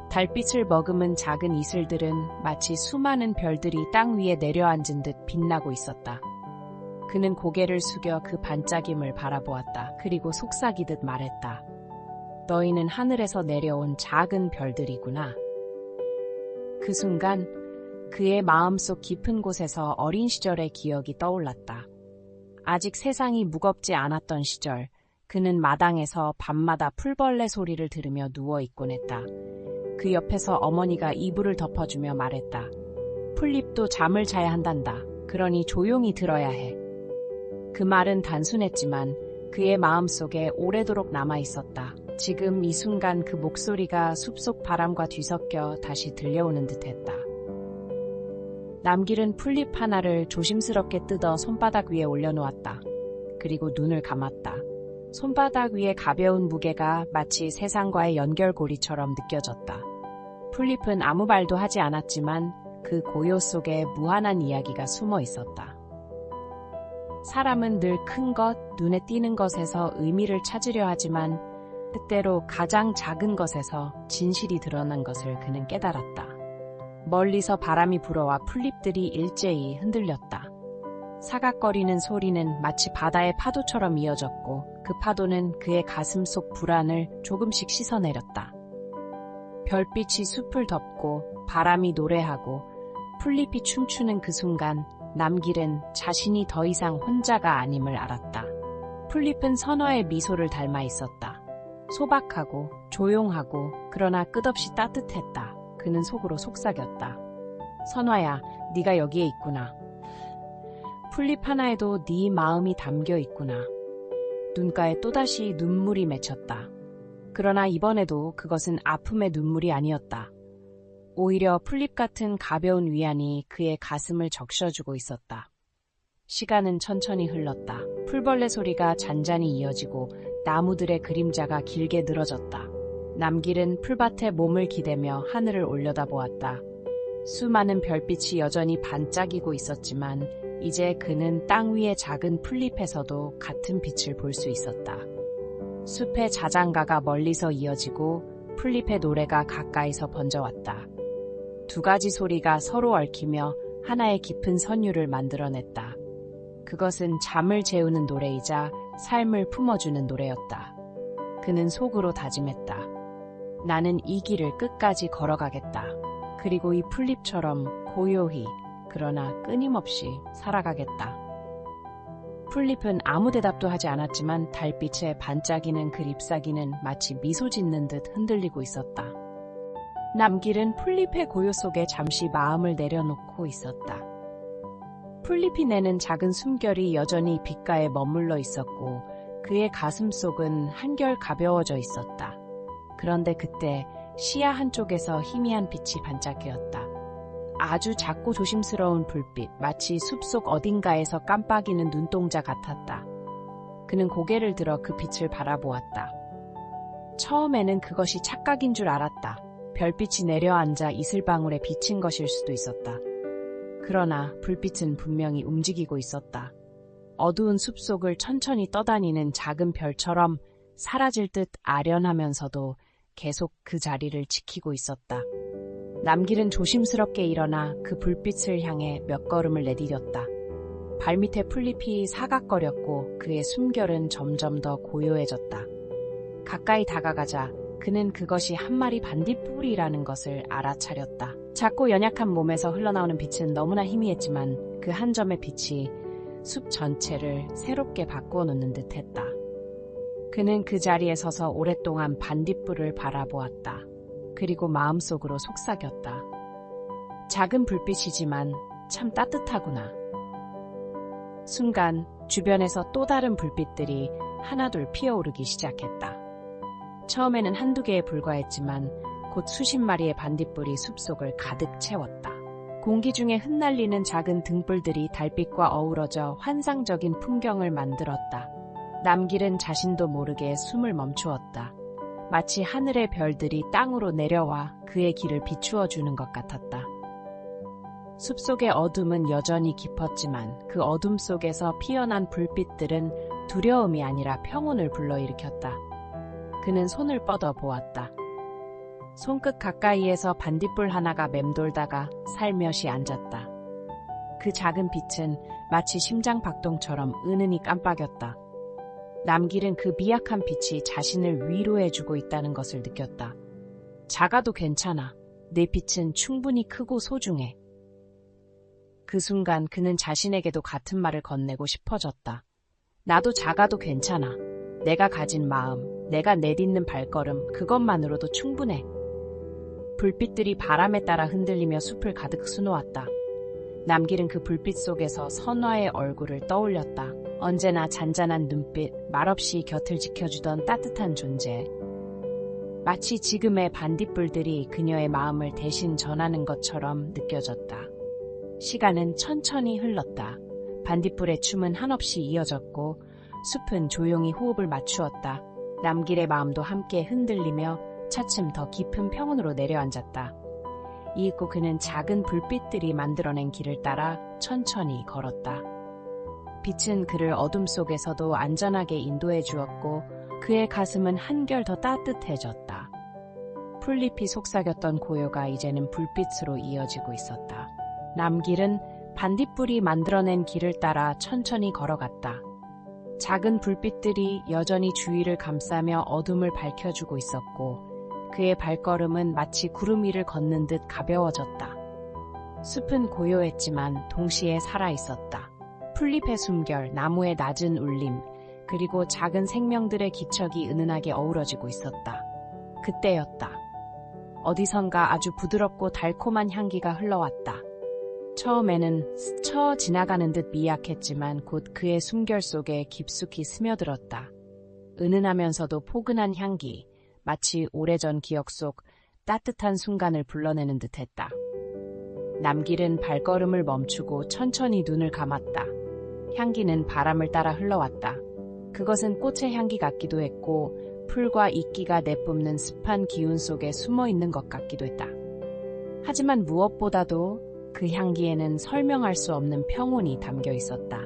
달빛을 머금은 작은 이슬들은 마치 수많은 별들이 땅 위에 내려앉은 듯 빛나고 있었다. 그는 고개를 숙여 그 반짝임을 바라보았다. 그리고 속삭이듯 말했다. 너희는 하늘에서 내려온 작은 별들이구나. 그 순간 그의 마음속 깊은 곳에서 어린 시절의 기억이 떠올랐다. 아직 세상이 무겁지 않았던 시절, 그는 마당에서 밤마다 풀벌레 소리를 들으며 누워있곤 했다. 그 옆에서 어머니가 이불을 덮어주며 말했다. 풀잎도 잠을 자야 한단다. 그러니 조용히 들어야 해. 그 말은 단순했지만 그의 마음속에 오래도록 남아있었다. 지금 이 순간 그 목소리가 숲속 바람과 뒤섞여 다시 들려오는 듯했다. 남길은 풀잎 하나를 조심스럽게 뜯어 손바닥 위에 올려놓았다. 그리고 눈을 감았다. 손바닥 위에 가벼운 무게가 마치 세상과의 연결고리처럼 느껴졌다. 풀잎은 아무 말도 하지 않았지만 그 고요 속에 무한한 이야기가 숨어 있었다. 사람은 늘 큰 것, 눈에 띄는 것에서 의미를 찾으려 하지만 때때로 가장 작은 것에서 진실이 드러난 것을 그는 깨달았다. 멀리서 바람이 불어와 풀잎들이 일제히 흔들렸다. 사각거리는 소리는 마치 바다의 파도처럼 이어졌고 그 파도는 그의 가슴 속 불안을 조금씩 씻어내렸다. 별빛이 숲을 덮고 바람이 노래하고 풀잎이 춤추는 그 순간 남길은 자신이 더 이상 혼자가 아님을 알았다. 풀잎은 선화의 미소를 닮아 있었다. 소박하고 조용하고 그러나 끝없이 따뜻했다. 그는 속으로 속삭였다. 선화야, 네가 여기에 있구나. 풀잎 하나에도 네 마음이 담겨 있구나. 눈가에 또다시 눈물이 맺혔다. 그러나 이번에도 그것은 아픔의 눈물이 아니었다. 오히려 풀잎 같은 가벼운 위안이 그의 가슴을 적셔주고 있었다. 시간은 천천히 흘렀다. 풀벌레 소리가 잔잔히 이어지고 나무들의 그림자가 길게 늘어졌다. 남길은 풀밭에 몸을 기대며 하늘을 올려다보았다. 수많은 별빛이 여전히 반짝이고 있었지만 이제 그는 땅 위의 작은 풀잎에서도 같은 빛을 볼 수 있었다. 숲의 자장가가 멀리서 이어지고 풀잎의 노래가 가까이서 번져왔다. 두 가지 소리가 서로 얽히며 하나의 깊은 선율을 만들어냈다. 그것은 잠을 재우는 노래이자 삶을 품어주는 노래였다. 그는 속으로 다짐했다. 나는 이 길을 끝까지 걸어가겠다. 그리고 이 풀잎처럼 고요히 그러나 끊임없이 살아가겠다. 풀잎은 아무 대답도 하지 않았지만 달빛에 반짝이는 그 잎사귀는 마치 미소 짓는 듯 흔들리고 있었다. 남길은 풀잎의 고요 속에 잠시 마음을 내려놓고 있었다. 풀잎이 내는 작은 숨결이 여전히 빛가에 머물러 있었고 그의 가슴 속은 한결 가벼워져 있었다. 그런데 그때 시야 한쪽에서 희미한 빛이 반짝였다. 아주 작고 조심스러운 불빛, 마치 숲속 어딘가에서 깜빡이는 눈동자 같았다. 그는 고개를 들어 그 빛을 바라보았다. 처음에는 그것이 착각인 줄 알았다. 별빛이 내려앉아 이슬방울에 비친 것일 수도 있었다. 그러나 불빛은 분명히 움직이고 있었다. 어두운 숲속을 천천히 떠다니는 작은 별처럼 사라질 듯 아련하면서도 계속 그 자리를 지키고 있었다. 남길은 조심스럽게 일어나 그 불빛을 향해 몇 걸음을 내디뎠다. 발밑에 풀잎이 사각거렸고 그의 숨결은 점점 더 고요해졌다. 가까이 다가가자 그는 그것이 한 마리 반딧불이라는 것을 알아차렸다. 작고 연약한 몸에서 흘러나오는 빛은 너무나 희미했지만 그 한 점의 빛이 숲 전체를 새롭게 바꿔놓는 듯했다. 그는 그 자리에 서서 오랫동안 반딧불을 바라보았다. 그리고 마음속으로 속삭였다. 작은 불빛이지만 참 따뜻하구나. 순간 주변에서 또 다른 불빛들이 하나둘 피어오르기 시작했다. 처음에는 한두 개에 불과했지만 곧 수십 마리의 반딧불이 숲속을 가득 채웠다. 공기 중에 흩날리는 작은 등불들이 달빛과 어우러져 환상적인 풍경을 만들었다. 남길은 자신도 모르게 숨을 멈추었다. 마치 하늘의 별들이 땅으로 내려와 그의 길을 비추어 주는 것 같았다. 숲속의 어둠은 여전히 깊었지만 그 어둠 속에서 피어난 불빛들은 두려움이 아니라 평온을 불러일으켰다. 그는 손을 뻗어 보았다. 손끝 가까이에서 반딧불 하나가 맴돌다가 살며시 앉았다. 그 작은 빛은 마치 심장 박동처럼 은은히 깜빡였다. 남길은 그 미약한 빛이 자신을 위로해주고 있다는 것을 느꼈다. 작아도 괜찮아. 내 빛은 충분히 크고 소중해. 그 순간 그는 자신에게도 같은 말을 건네고 싶어졌다. 나도 작아도 괜찮아. 내가 가진 마음, 내가 내딛는 발걸음, 그것만으로도 충분해. 불빛들이 바람에 따라 흔들리며 숲을 가득 수놓았다. 남길은 그 불빛 속에서 선화의 얼굴을 떠올렸다. 언제나 잔잔한 눈빛, 말없이 곁을 지켜주던 따뜻한 존재. 마치 지금의 반딧불들이 그녀의 마음을 대신 전하는 것처럼 느껴졌다. 시간은 천천히 흘렀다. 반딧불의 춤은 한없이 이어졌고 숲은 조용히 호흡을 맞추었다. 남길의 마음도 함께 흔들리며 차츰 더 깊은 평온으로 내려앉았다. 이윽고 그는 작은 불빛들이 만들어낸 길을 따라 천천히 걸었다. 빛은 그를 어둠 속에서도 안전하게 인도해 주었고 그의 가슴은 한결 더 따뜻해졌다. 풀잎이 속삭였던 고요가 이제는 불빛으로 이어지고 있었다. 남길은 반딧불이 만들어낸 길을 따라 천천히 걸어갔다. 작은 불빛들이 여전히 주위를 감싸며 어둠을 밝혀주고 있었고 그의 발걸음은 마치 구름 위를 걷는 듯 가벼워졌다. 숲은 고요했지만 동시에 살아있었다. 풀잎의 숨결, 나무의 낮은 울림, 그리고 작은 생명들의 기척이 은은하게 어우러지고 있었다. 그때였다. 어디선가 아주 부드럽고 달콤한 향기가 흘러왔다. 처음에는 스쳐 지나가는 듯 미약했지만 곧 그의 숨결 속에 깊숙이 스며들었다. 은은하면서도 포근한 향기, 마치 오래전 기억 속 따뜻한 순간을 불러내는 듯했다. 남길은 발걸음을 멈추고 천천히 눈을 감았다. 향기는 바람을 따라 흘러왔다. 그것은 꽃의 향기 같기도 했고 풀과 이끼가 내뿜는 습한 기운 속에 숨어있는 것 같기도 했다. 하지만 무엇보다도 그 향기에는 설명할 수 없는 평온이 담겨 있었다.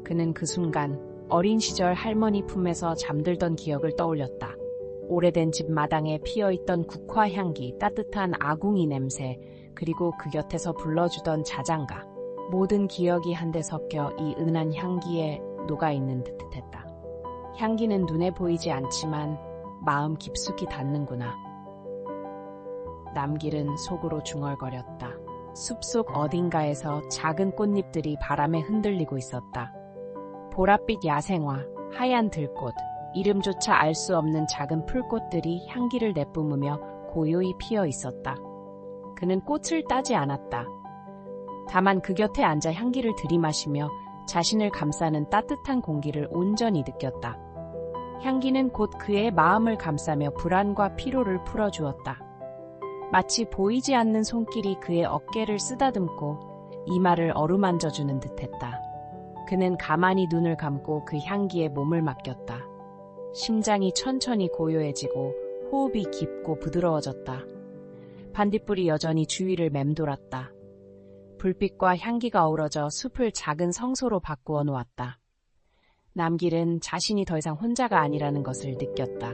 그는 그 순간 어린 시절 할머니 품에서 잠들던 기억을 떠올렸다. 오래된 집 마당에 피어있던 국화 향기, 따뜻한 아궁이 냄새, 그리고 그 곁에서 불러주던 자장가. 모든 기억이 한데 섞여 이 은한 향기에 녹아있는 듯했다. 향기는 눈에 보이지 않지만 마음 깊숙이 닿는구나. 남길은 속으로 중얼거렸다. 숲속 어딘가에서 작은 꽃잎들이 바람에 흔들리고 있었다. 보랏빛 야생화, 하얀 들꽃, 이름조차 알 수 없는 작은 풀꽃들이 향기를 내뿜으며 고요히 피어 있었다. 그는 꽃을 따지 않았다. 다만 그 곁에 앉아 향기를 들이마시며 자신을 감싸는 따뜻한 공기를 온전히 느꼈다. 향기는 곧 그의 마음을 감싸며 불안과 피로를 풀어주었다. 마치 보이지 않는 손길이 그의 어깨를 쓰다듬고 이마를 어루만져주는 듯했다. 그는 가만히 눈을 감고 그 향기에 몸을 맡겼다. 심장이 천천히 고요해지고 호흡이 깊고 부드러워졌다. 반딧불이 여전히 주위를 맴돌았다. 불빛과 향기가 어우러져 숲을 작은 성소로 바꾸어 놓았다. 남길은 자신이 더 이상 혼자가 아니라는 것을 느꼈다.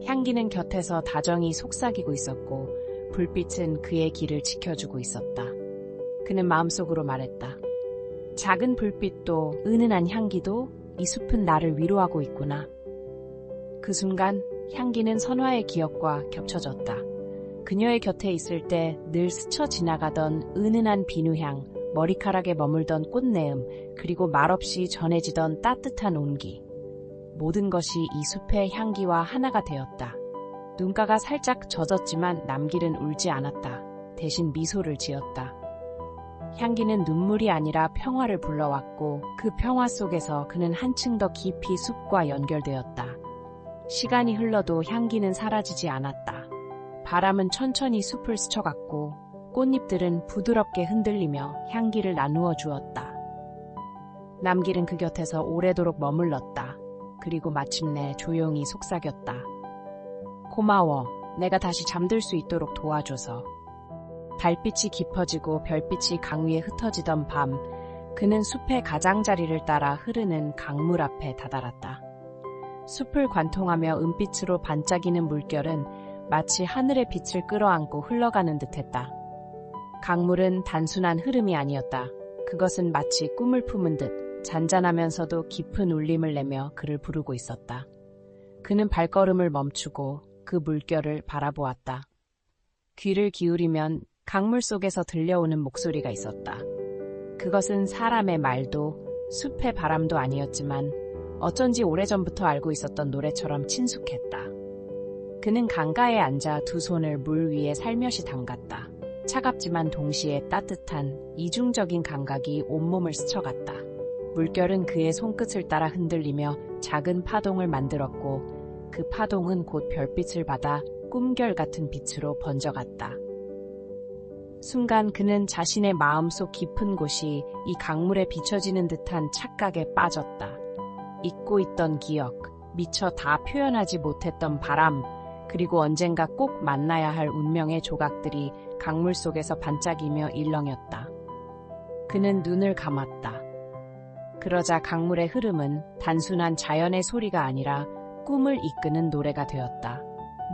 향기는 곁에서 다정히 속삭이고 있었고 불빛은 그의 길을 지켜주고 있었다. 그는 마음속으로 말했다. 작은 불빛도 은은한 향기도 이 숲은 나를 위로하고 있구나. 그 순간 향기는 선화의 기억과 겹쳐졌다. 그녀의 곁에 있을 때 늘 스쳐 지나가던 은은한 비누향, 머리카락에 머물던 꽃내음, 그리고 말없이 전해지던 따뜻한 온기. 모든 것이 이 숲의 향기와 하나가 되었다. 눈가가 살짝 젖었지만 남길은 울지 않았다. 대신 미소를 지었다. 향기는 눈물이 아니라 평화를 불러왔고 그 평화 속에서 그는 한층 더 깊이 숲과 연결되었다. 시간이 흘러도 향기는 사라지지 않았다. 바람은 천천히 숲을 스쳐갔고 꽃잎들은 부드럽게 흔들리며 향기를 나누어 주었다. 남길은 그 곁에서 오래도록 머물렀다. 그리고 마침내 조용히 속삭였다. 고마워. 내가 다시 잠들 수 있도록 도와줘서. 달빛이 깊어지고 별빛이 강 위에 흩어지던 밤, 그는 숲의 가장자리를 따라 흐르는 강물 앞에 다다랐다. 숲을 관통하며 은빛으로 반짝이는 물결은 마치 하늘의 빛을 끌어안고 흘러가는 듯했다. 강물은 단순한 흐름이 아니었다. 그것은 마치 꿈을 품은 듯 잔잔하면서도 깊은 울림을 내며 그를 부르고 있었다. 그는 발걸음을 멈추고 그 물결을 바라보았다. 귀를 기울이면 강물 속에서 들려오는 목소리가 있었다. 그것은 사람의 말도 숲의 바람도 아니었지만 어쩐지 오래전부터 알고 있었던 노래처럼 친숙했다. 그는 강가에 앉아 두 손을 물 위에 살며시 담갔다. 차갑지만 동시에 따뜻한 이중적인 감각이 온몸을 스쳐갔다. 물결은 그의 손끝을 따라 흔들리며 작은 파동을 만들었고 그 파동은 곧 별빛을 받아 꿈결 같은 빛으로 번져갔다. 순간 그는 자신의 마음속 깊은 곳이 이 강물에 비춰지는 듯한 착각에 빠졌다. 잊고 있던 기억, 미처 다 표현하지 못했던 바람, 그리고 언젠가 꼭 만나야 할 운명의 조각들이 강물 속에서 반짝이며 일렁였다. 그는 눈을 감았다. 그러자 강물의 흐름은 단순한 자연의 소리가 아니라 꿈을 이끄는 노래가 되었다.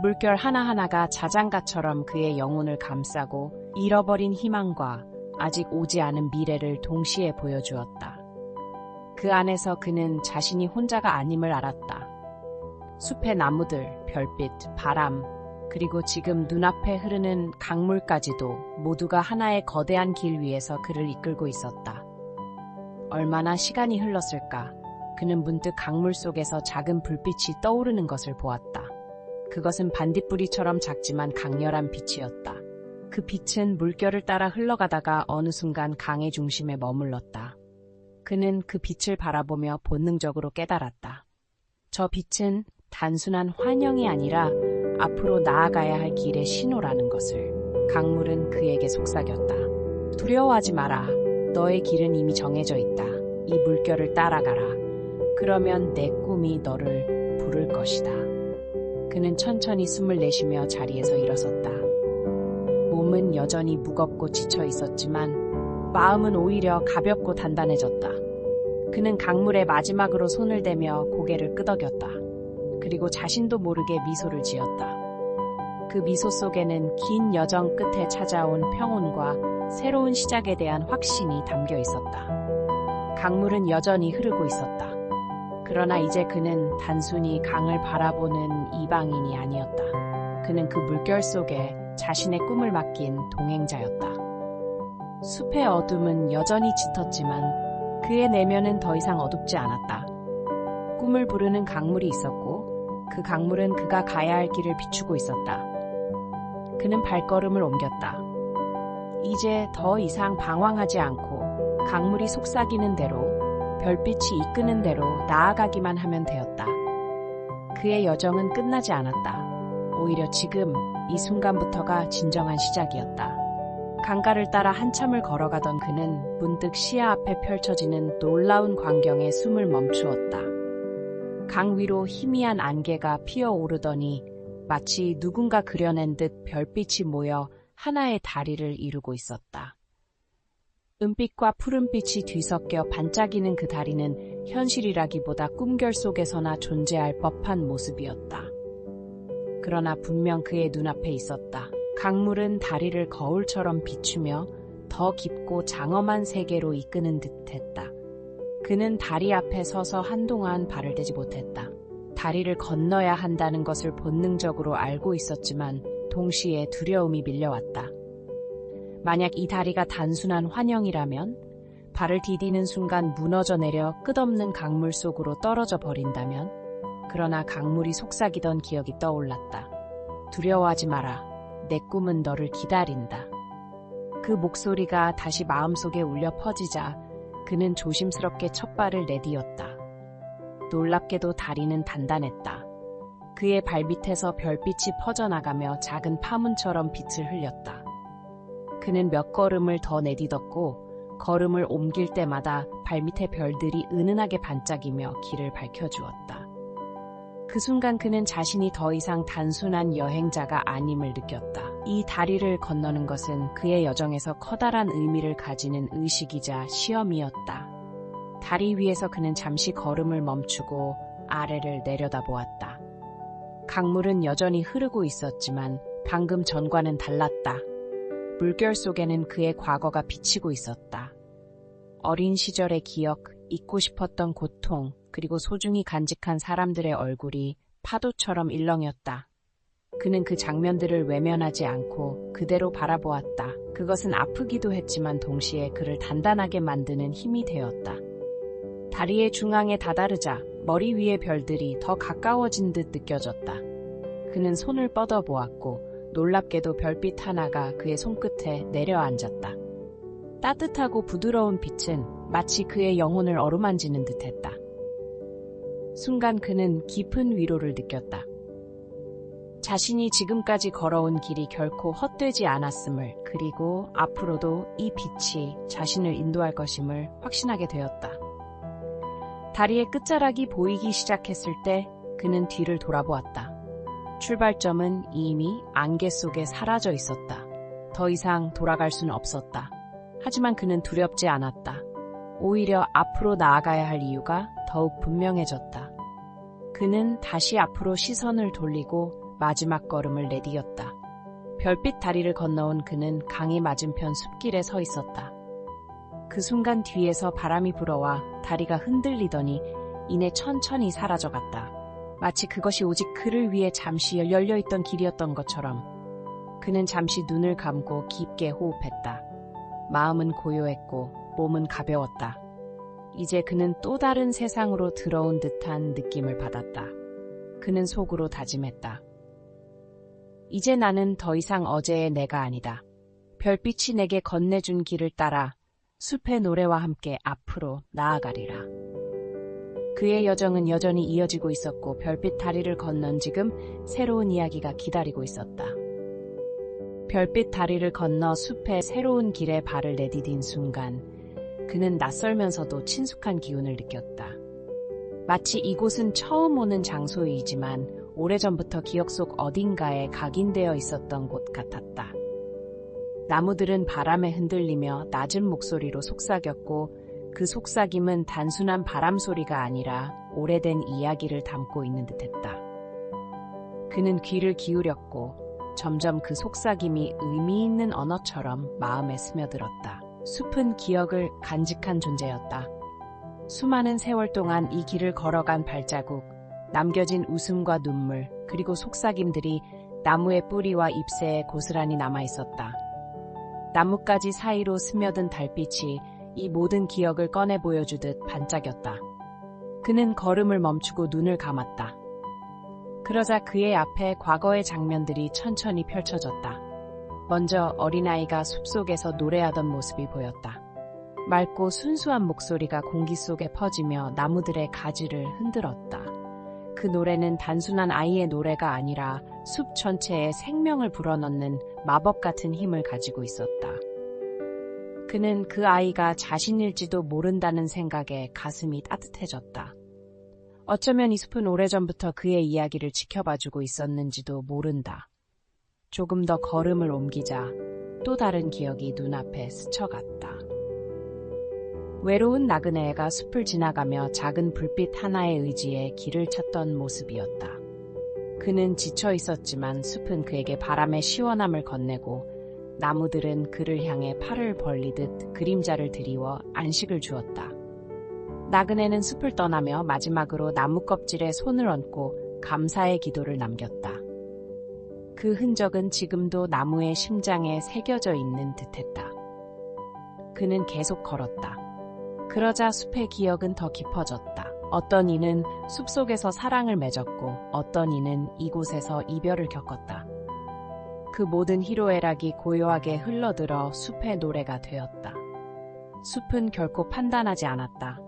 물결 하나하나가 자장가처럼 그의 영혼을 감싸고 잃어버린 희망과 아직 오지 않은 미래를 동시에 보여주었다. 그 안에서 그는 자신이 혼자가 아님을 알았다. 숲의 나무들, 별빛, 바람, 그리고 지금 눈앞에 흐르는 강물까지도 모두가 하나의 거대한 길 위에서 그를 이끌고 있었다. 얼마나 시간이 흘렀을까? 그는 문득 강물 속에서 작은 불빛이 떠오르는 것을 보았다. 그것은 반딧불이처럼 작지만 강렬한 빛이었다. 그 빛은 물결을 따라 흘러가다가 어느 순간 강의 중심에 머물렀다. 그는 그 빛을 바라보며 본능적으로 깨달았다. 저 빛은 단순한 환영이 아니라 앞으로 나아가야 할 길의 신호라는 것을. 강물은 그에게 속삭였다. 두려워하지 마라. 너의 길은 이미 정해져 있다. 이 물결을 따라가라. 그러면 내 꿈이 너를 부를 것이다. 그는 천천히 숨을 내쉬며 자리에서 일어섰다. 몸은 여전히 무겁고 지쳐 있었지만 마음은 오히려 가볍고 단단해졌다. 그는 강물에 마지막으로 손을 대며 고개를 끄덕였다. 그리고 자신도 모르게 미소를 지었다. 그 미소 속에는 긴 여정 끝에 찾아온 평온과 새로운 시작에 대한 확신이 담겨 있었다. 강물은 여전히 흐르고 있었다. 그러나 이제 그는 단순히 강을 바라보는 이방인이 아니었다. 그는 그 물결 속에 자신의 꿈을 맡긴 동행자였다. 숲의 어둠은 여전히 짙었지만 그의 내면은 더 이상 어둡지 않았다. 꿈을 부르는 강물이 있었고 그 강물은 그가 가야 할 길을 비추고 있었다. 그는 발걸음을 옮겼다. 이제 더 이상 방황하지 않고 강물이 속삭이는 대로 별빛이 이끄는 대로 나아가기만 하면 되었다. 그의 여정은 끝나지 않았다. 오히려 지금 이 순간부터가 진정한 시작이었다. 강가를 따라 한참을 걸어가던 그는 문득 시야 앞에 펼쳐지는 놀라운 광경에 숨을 멈추었다. 강 위로 희미한 안개가 피어오르더니 마치 누군가 그려낸 듯 별빛이 모여 하나의 다리를 이루고 있었다. 은빛과 푸른빛이 뒤섞여 반짝이는 그 다리는 현실이라기보다 꿈결 속에서나 존재할 법한 모습이었다. 그러나 분명 그의 눈앞에 있었다. 강물은 다리를 거울처럼 비추며 더 깊고 장엄한 세계로 이끄는 듯했다. 그는 다리 앞에 서서 한동안 발을 떼지 못했다. 다리를 건너야 한다는 것을 본능적으로 알고 있었지만 동시에 두려움이 밀려왔다. 만약 이 다리가 단순한 환영이라면, 발을 디디는 순간 무너져 내려 끝없는 강물 속으로 떨어져 버린다면, 그러나 강물이 속삭이던 기억이 떠올랐다. 두려워하지 마라. 내 꿈은 너를 기다린다. 그 목소리가 다시 마음속에 울려 퍼지자 그는 조심스럽게 첫 발을 내디뎠다. 놀랍게도 다리는 단단했다. 그의 발밑에서 별빛이 퍼져나가며 작은 파문처럼 빛을 흘렸다. 그는 몇 걸음을 더 내딛었고 걸음을 옮길 때마다 발밑의 별들이 은은하게 반짝이며 길을 밝혀주었다. 그 순간 그는 자신이 더 이상 단순한 여행자가 아님을 느꼈다. 이 다리를 건너는 것은 그의 여정에서 커다란 의미를 가지는 의식이자 시험이었다. 다리 위에서 그는 잠시 걸음을 멈추고 아래를 내려다보았다. 강물은 여전히 흐르고 있었지만 방금 전과는 달랐다. 물결 속에는 그의 과거가 비치고 있었다. 어린 시절의 기억, 잊고 싶었던 고통, 그리고 소중히 간직한 사람들의 얼굴이 파도처럼 일렁였다. 그는 그 장면들을 외면하지 않고 그대로 바라보았다. 그것은 아프기도 했지만 동시에 그를 단단하게 만드는 힘이 되었다. 다리의 중앙에 다다르자 머리 위의 별들이 더 가까워진 듯 느껴졌다. 그는 손을 뻗어보았고 놀랍게도 별빛 하나가 그의 손끝에 내려앉았다. 따뜻하고 부드러운 빛은 마치 그의 영혼을 어루만지는 듯했다. 순간 그는 깊은 위로를 느꼈다. 자신이 지금까지 걸어온 길이 결코 헛되지 않았음을, 그리고 앞으로도 이 빛이 자신을 인도할 것임을 확신하게 되었다. 다리의 끝자락이 보이기 시작했을 때 그는 뒤를 돌아보았다. 출발점은 이미 안개 속에 사라져 있었다. 더 이상 돌아갈 수는 없었다. 하지만 그는 두렵지 않았다. 오히려 앞으로 나아가야 할 이유가 더욱 분명해졌다. 그는 다시 앞으로 시선을 돌리고 마지막 걸음을 내디뎠다. 별빛 다리를 건너온 그는 강의 맞은편 숲길에 서 있었다. 그 순간 뒤에서 바람이 불어와 다리가 흔들리더니 이내 천천히 사라져갔다. 마치 그것이 오직 그를 위해 잠시 열려있던 길이었던 것처럼. 그는 잠시 눈을 감고 깊게 호흡했다. 마음은 고요했고 몸은 가벼웠다. 이제 그는 또 다른 세상으로 들어온 듯한 느낌을 받았다. 그는 속으로 다짐했다. 이제 나는 더 이상 어제의 내가 아니다. 별빛이 내게 건네준 길을 따라 숲의 노래와 함께 앞으로 나아가리라. 그의 여정은 여전히 이어지고 있었고 별빛 다리를 건넌 지금 새로운 이야기가 기다리고 있었다. 별빛 다리를 건너 숲의 새로운 길에 발을 내디딘 순간 그는 낯설면서도 친숙한 기운을 느꼈다. 마치 이곳은 처음 오는 장소이지만 오래전부터 기억 속 어딘가에 각인되어 있었던 곳 같았다. 나무들은 바람에 흔들리며 낮은 목소리로 속삭였고 그 속삭임은 단순한 바람 소리가 아니라 오래된 이야기를 담고 있는 듯했다. 그는 귀를 기울였고 점점 그 속삭임이 의미 있는 언어처럼 마음에 스며들었다. 숲은 기억을 간직한 존재였다. 수많은 세월 동안 이 길을 걸어간 발자국, 남겨진 웃음과 눈물, 그리고 속삭임들이 나무의 뿌리와 잎새에 고스란히 남아있었다. 나뭇가지 사이로 스며든 달빛이 이 모든 기억을 꺼내 보여주듯 반짝였다. 그는 걸음을 멈추고 눈을 감았다. 그러자 그의 앞에 과거의 장면들이 천천히 펼쳐졌다. 먼저 어린아이가 숲속에서 노래하던 모습이 보였다. 맑고 순수한 목소리가 공기 속에 퍼지며 나무들의 가지를 흔들었다. 그 노래는 단순한 아이의 노래가 아니라 숲 전체에 생명을 불어넣는 마법 같은 힘을 가지고 있었다. 그는 그 아이가 자신일지도 모른다는 생각에 가슴이 따뜻해졌다. 어쩌면 이 숲은 오래전부터 그의 이야기를 지켜봐주고 있었는지도 모른다. 조금 더 걸음을 옮기자 또 다른 기억이 눈앞에 스쳐갔다. 외로운 나그네가 숲을 지나가며 작은 불빛 하나에 의지해 길을 찾던 모습이었다. 그는 지쳐 있었지만 숲은 그에게 바람의 시원함을 건네고 나무들은 그를 향해 팔을 벌리듯 그림자를 드리워 안식을 주었다. 나그네는 숲을 떠나며 마지막으로 나무 껍질에 손을 얹고 감사의 기도를 남겼다. 그 흔적은 지금도 나무의 심장에 새겨져 있는 듯했다. 그는 계속 걸었다. 그러자 숲의 기억은 더 깊어졌다. 어떤 이는 숲속에서 사랑을 맺었고 어떤 이는 이곳에서 이별을 겪었다. 그 모든 희로애락이 고요하게 흘러들어 숲의 노래가 되었다. 숲은 결코 판단하지 않았다.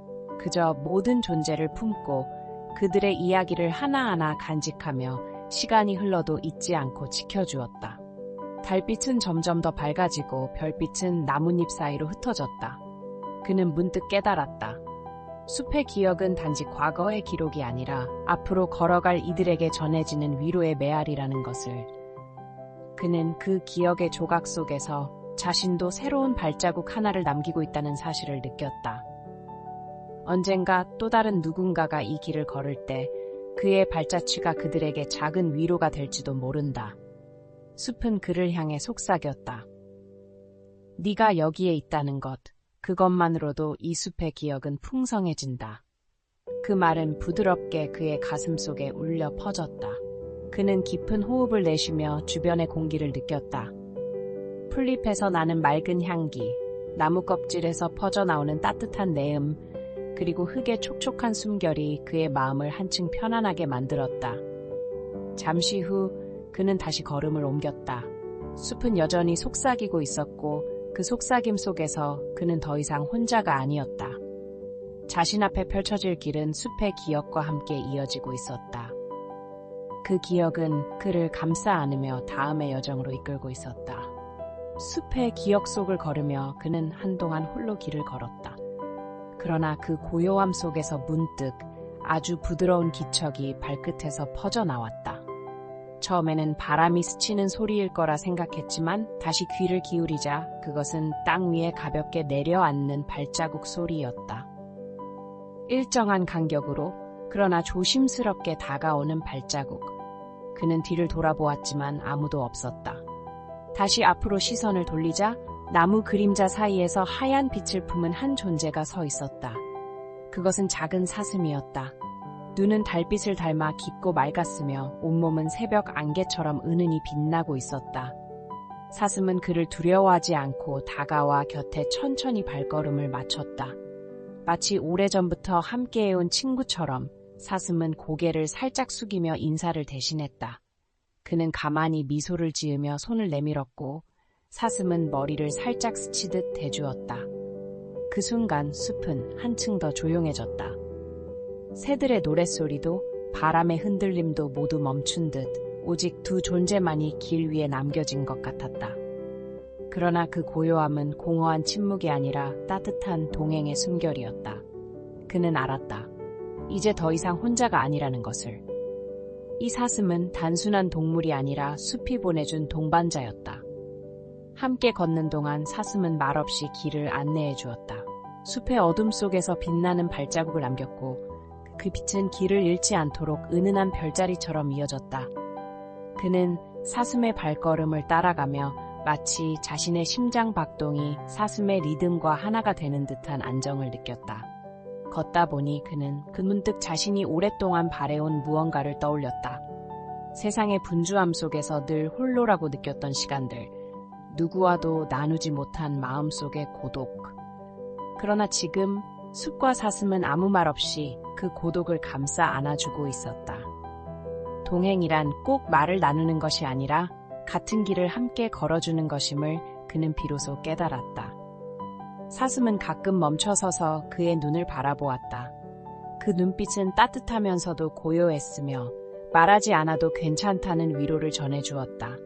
그저 모든 존재를 품고 그들의 이야기를 하나하나 간직하며 시간이 흘러도 잊지 않고 지켜주었다. 달빛은 점점 더 밝아지고 별빛은 나뭇잎 사이로 흩어졌다. 그는 문득 깨달았다. 숲의 기억은 단지 과거의 기록이 아니라 앞으로 걸어갈 이들에게 전해지는 위로의 메아리라는 것을. 그는 그 기억의 조각 속에서 자신도 새로운 발자국 하나를 남기고 있다는 사실을 느꼈다. 언젠가 또 다른 누군가가 이 길을 걸을 때 그의 발자취가 그들에게 작은 위로가 될지도 모른다. 숲은 그를 향해 속삭였다. 네가 여기에 있다는 것, 그것만으로도 이 숲의 기억은 풍성해진다. 그 말은 부드럽게 그의 가슴 속에 울려 퍼졌다. 그는 깊은 호흡을 내쉬며 주변의 공기를 느꼈다. 풀잎에서 나는 맑은 향기, 나무 껍질에서 퍼져나오는 따뜻한 내음, 그리고 흙의 촉촉한 숨결이 그의 마음을 한층 편안하게 만들었다. 잠시 후 그는 다시 걸음을 옮겼다. 숲은 여전히 속삭이고 있었고 그 속삭임 속에서 그는 더 이상 혼자가 아니었다. 자신 앞에 펼쳐질 길은 숲의 기억과 함께 이어지고 있었다. 그 기억은 그를 감싸 안으며 다음의 여정으로 이끌고 있었다. 숲의 기억 속을 걸으며 그는 한동안 홀로 길을 걸었다. 그러나 그 고요함 속에서 문득 아주 부드러운 기척이 발끝에서 퍼져나왔다. 처음에는 바람이 스치는 소리일 거라 생각했지만 다시 귀를 기울이자 그것은 땅 위에 가볍게 내려앉는 발자국 소리였다. 일정한 간격으로 그러나 조심스럽게 다가오는 발자국. 그는 뒤를 돌아보았지만 아무도 없었다. 다시 앞으로 시선을 돌리자 나무 그림자 사이에서 하얀 빛을 품은 한 존재가 서 있었다. 그것은 작은 사슴이었다. 눈은 달빛을 닮아 깊고 맑았으며 온몸은 새벽 안개처럼 은은히 빛나고 있었다. 사슴은 그를 두려워하지 않고 다가와 곁에 천천히 발걸음을 맞췄다. 마치 오래전부터 함께해온 친구처럼 사슴은 고개를 살짝 숙이며 인사를 대신했다. 그는 가만히 미소를 지으며 손을 내밀었고 사슴은 머리를 살짝 스치듯 대주었다. 그 순간 숲은 한층 더 조용해졌다. 새들의 노랫소리도 바람의 흔들림도 모두 멈춘 듯 오직 두 존재만이 길 위에 남겨진 것 같았다. 그러나 그 고요함은 공허한 침묵이 아니라 따뜻한 동행의 숨결이었다. 그는 알았다. 이제 더 이상 혼자가 아니라는 것을. 이 사슴은 단순한 동물이 아니라 숲이 보내준 동반자였다. 함께 걷는 동안 사슴은 말없이 길을 안내해 주었다. 숲의 어둠 속에서 빛나는 발자국을 남겼고 그 빛은 길을 잃지 않도록 은은한 별자리처럼 이어졌다. 그는 사슴의 발걸음을 따라가며 마치 자신의 심장 박동이 사슴의 리듬과 하나가 되는 듯한 안정을 느꼈다. 걷다 보니 그는 문득 자신이 오랫동안 바래온 무언가를 떠올렸다. 세상의 분주함 속에서 늘 홀로라고 느꼈던 시간들, 누구와도 나누지 못한 마음속의 고독. 그러나 지금 숲과 사슴은 아무 말 없이 그 고독을 감싸 안아주고 있었다. 동행이란 꼭 말을 나누는 것이 아니라 같은 길을 함께 걸어주는 것임을 그는 비로소 깨달았다. 사슴은 가끔 멈춰서서 그의 눈을 바라보았다. 그 눈빛은 따뜻하면서도 고요했으며 말하지 않아도 괜찮다는 위로를 전해주었다.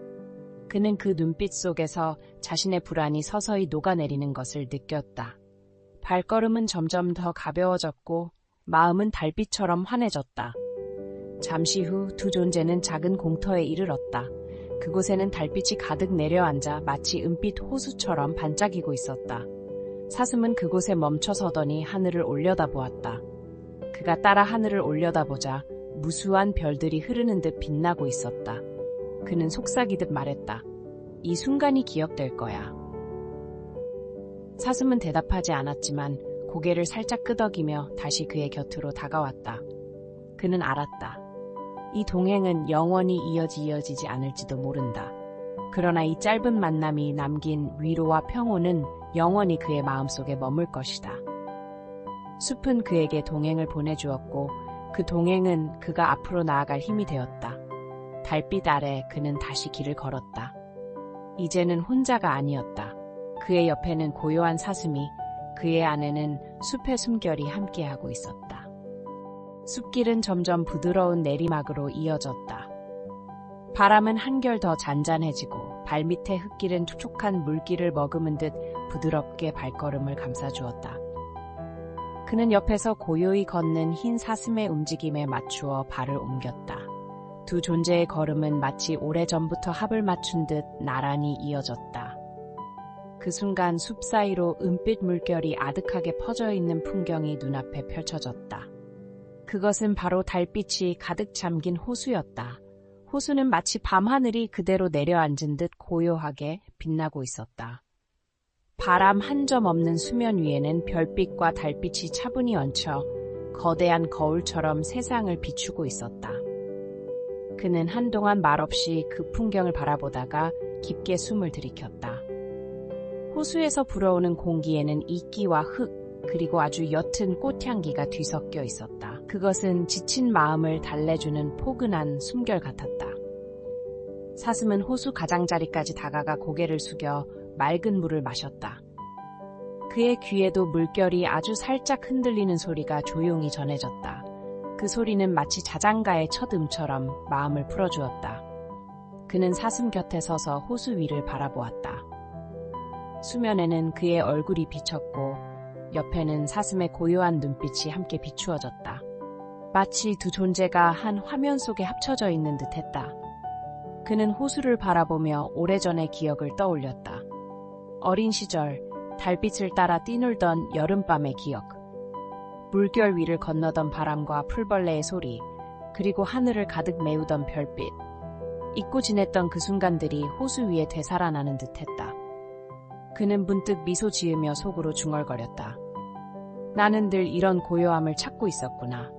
그는 그 눈빛 속에서 자신의 불안이 서서히 녹아내리는 것을 느꼈다. 발걸음은 점점 더 가벼워졌고 마음은 달빛처럼 환해졌다. 잠시 후 두 존재는 작은 공터에 이르렀다. 그곳에는 달빛이 가득 내려앉아 마치 은빛 호수처럼 반짝이고 있었다. 사슴은 그곳에 멈춰서더니 하늘을 올려다보았다. 그가 따라 하늘을 올려다보자 무수한 별들이 흐르는 듯 빛나고 있었다. 그는 속삭이듯 말했다. 이 순간이 기억될 거야. 사슴은 대답하지 않았지만 고개를 살짝 끄덕이며 다시 그의 곁으로 다가왔다. 그는 알았다. 이 동행은 영원히 이어지지 않을지도 모른다. 그러나 이 짧은 만남이 남긴 위로와 평온은 영원히 그의 마음속에 머물 것이다. 숲은 그에게 동행을 보내주었고 그 동행은 그가 앞으로 나아갈 힘이 되었다. 달빛 아래 그는 다시 길을 걸었다. 이제는 혼자가 아니었다. 그의 옆에는 고요한 사슴이, 그의 안에는 숲의 숨결이 함께하고 있었다. 숲길은 점점 부드러운 내리막으로 이어졌다. 바람은 한결 더 잔잔해지고 발밑의 흙길은 촉촉한 물기를 머금은 듯 부드럽게 발걸음을 감싸주었다. 그는 옆에서 고요히 걷는 흰 사슴의 움직임에 맞추어 발을 옮겼다. 두 존재의 걸음은 마치 오래전부터 합을 맞춘 듯 나란히 이어졌다. 그 순간 숲 사이로 은빛 물결이 아득하게 퍼져 있는 풍경이 눈앞에 펼쳐졌다. 그것은 바로 달빛이 가득 잠긴 호수였다. 호수는 마치 밤하늘이 그대로 내려앉은 듯 고요하게 빛나고 있었다. 바람 한 점 없는 수면 위에는 별빛과 달빛이 차분히 얹혀 거대한 거울처럼 세상을 비추고 있었다. 그는 한동안 말없이 그 풍경을 바라보다가 깊게 숨을 들이켰다. 호수에서 불어오는 공기에는 이끼와 흙, 그리고 아주 옅은 꽃향기가 뒤섞여 있었다. 그것은 지친 마음을 달래주는 포근한 숨결 같았다. 사슴은 호수 가장자리까지 다가가 고개를 숙여 맑은 물을 마셨다. 그의 귀에도 물결이 아주 살짝 흔들리는 소리가 조용히 전해졌다. 그 소리는 마치 자장가의 첫 음처럼 마음을 풀어주었다. 그는 사슴 곁에 서서 호수 위를 바라보았다. 수면에는 그의 얼굴이 비쳤고 옆에는 사슴의 고요한 눈빛이 함께 비추어졌다. 마치 두 존재가 한 화면 속에 합쳐져 있는 듯했다. 그는 호수를 바라보며 오래전의 기억을 떠올렸다. 어린 시절 달빛을 따라 뛰놀던 여름밤의 기억, 물결 위를 건너던 바람과 풀벌레의 소리, 그리고 하늘을 가득 메우던 별빛. 잊고 지냈던 그 순간들이 호수 위에 되살아나는 듯했다. 그는 문득 미소 지으며 속으로 중얼거렸다. 나는 늘 이런 고요함을 찾고 있었구나.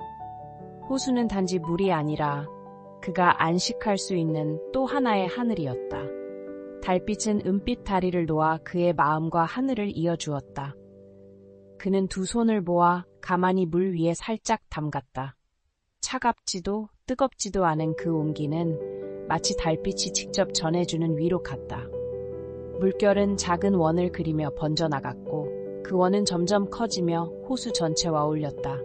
호수는 단지 물이 아니라 그가 안식할 수 있는 또 하나의 하늘이었다. 달빛은 은빛 다리를 놓아 그의 마음과 하늘을 이어주었다. 그는 두 손을 모아 가만히 물 위에 살짝 담갔다. 차갑지도 뜨겁지도 않은 그 온기는 마치 달빛이 직접 전해주는 위로 같다. 물결은 작은 원을 그리며 번져나갔고 그 원은 점점 커지며 호수 전체와 어울렸다.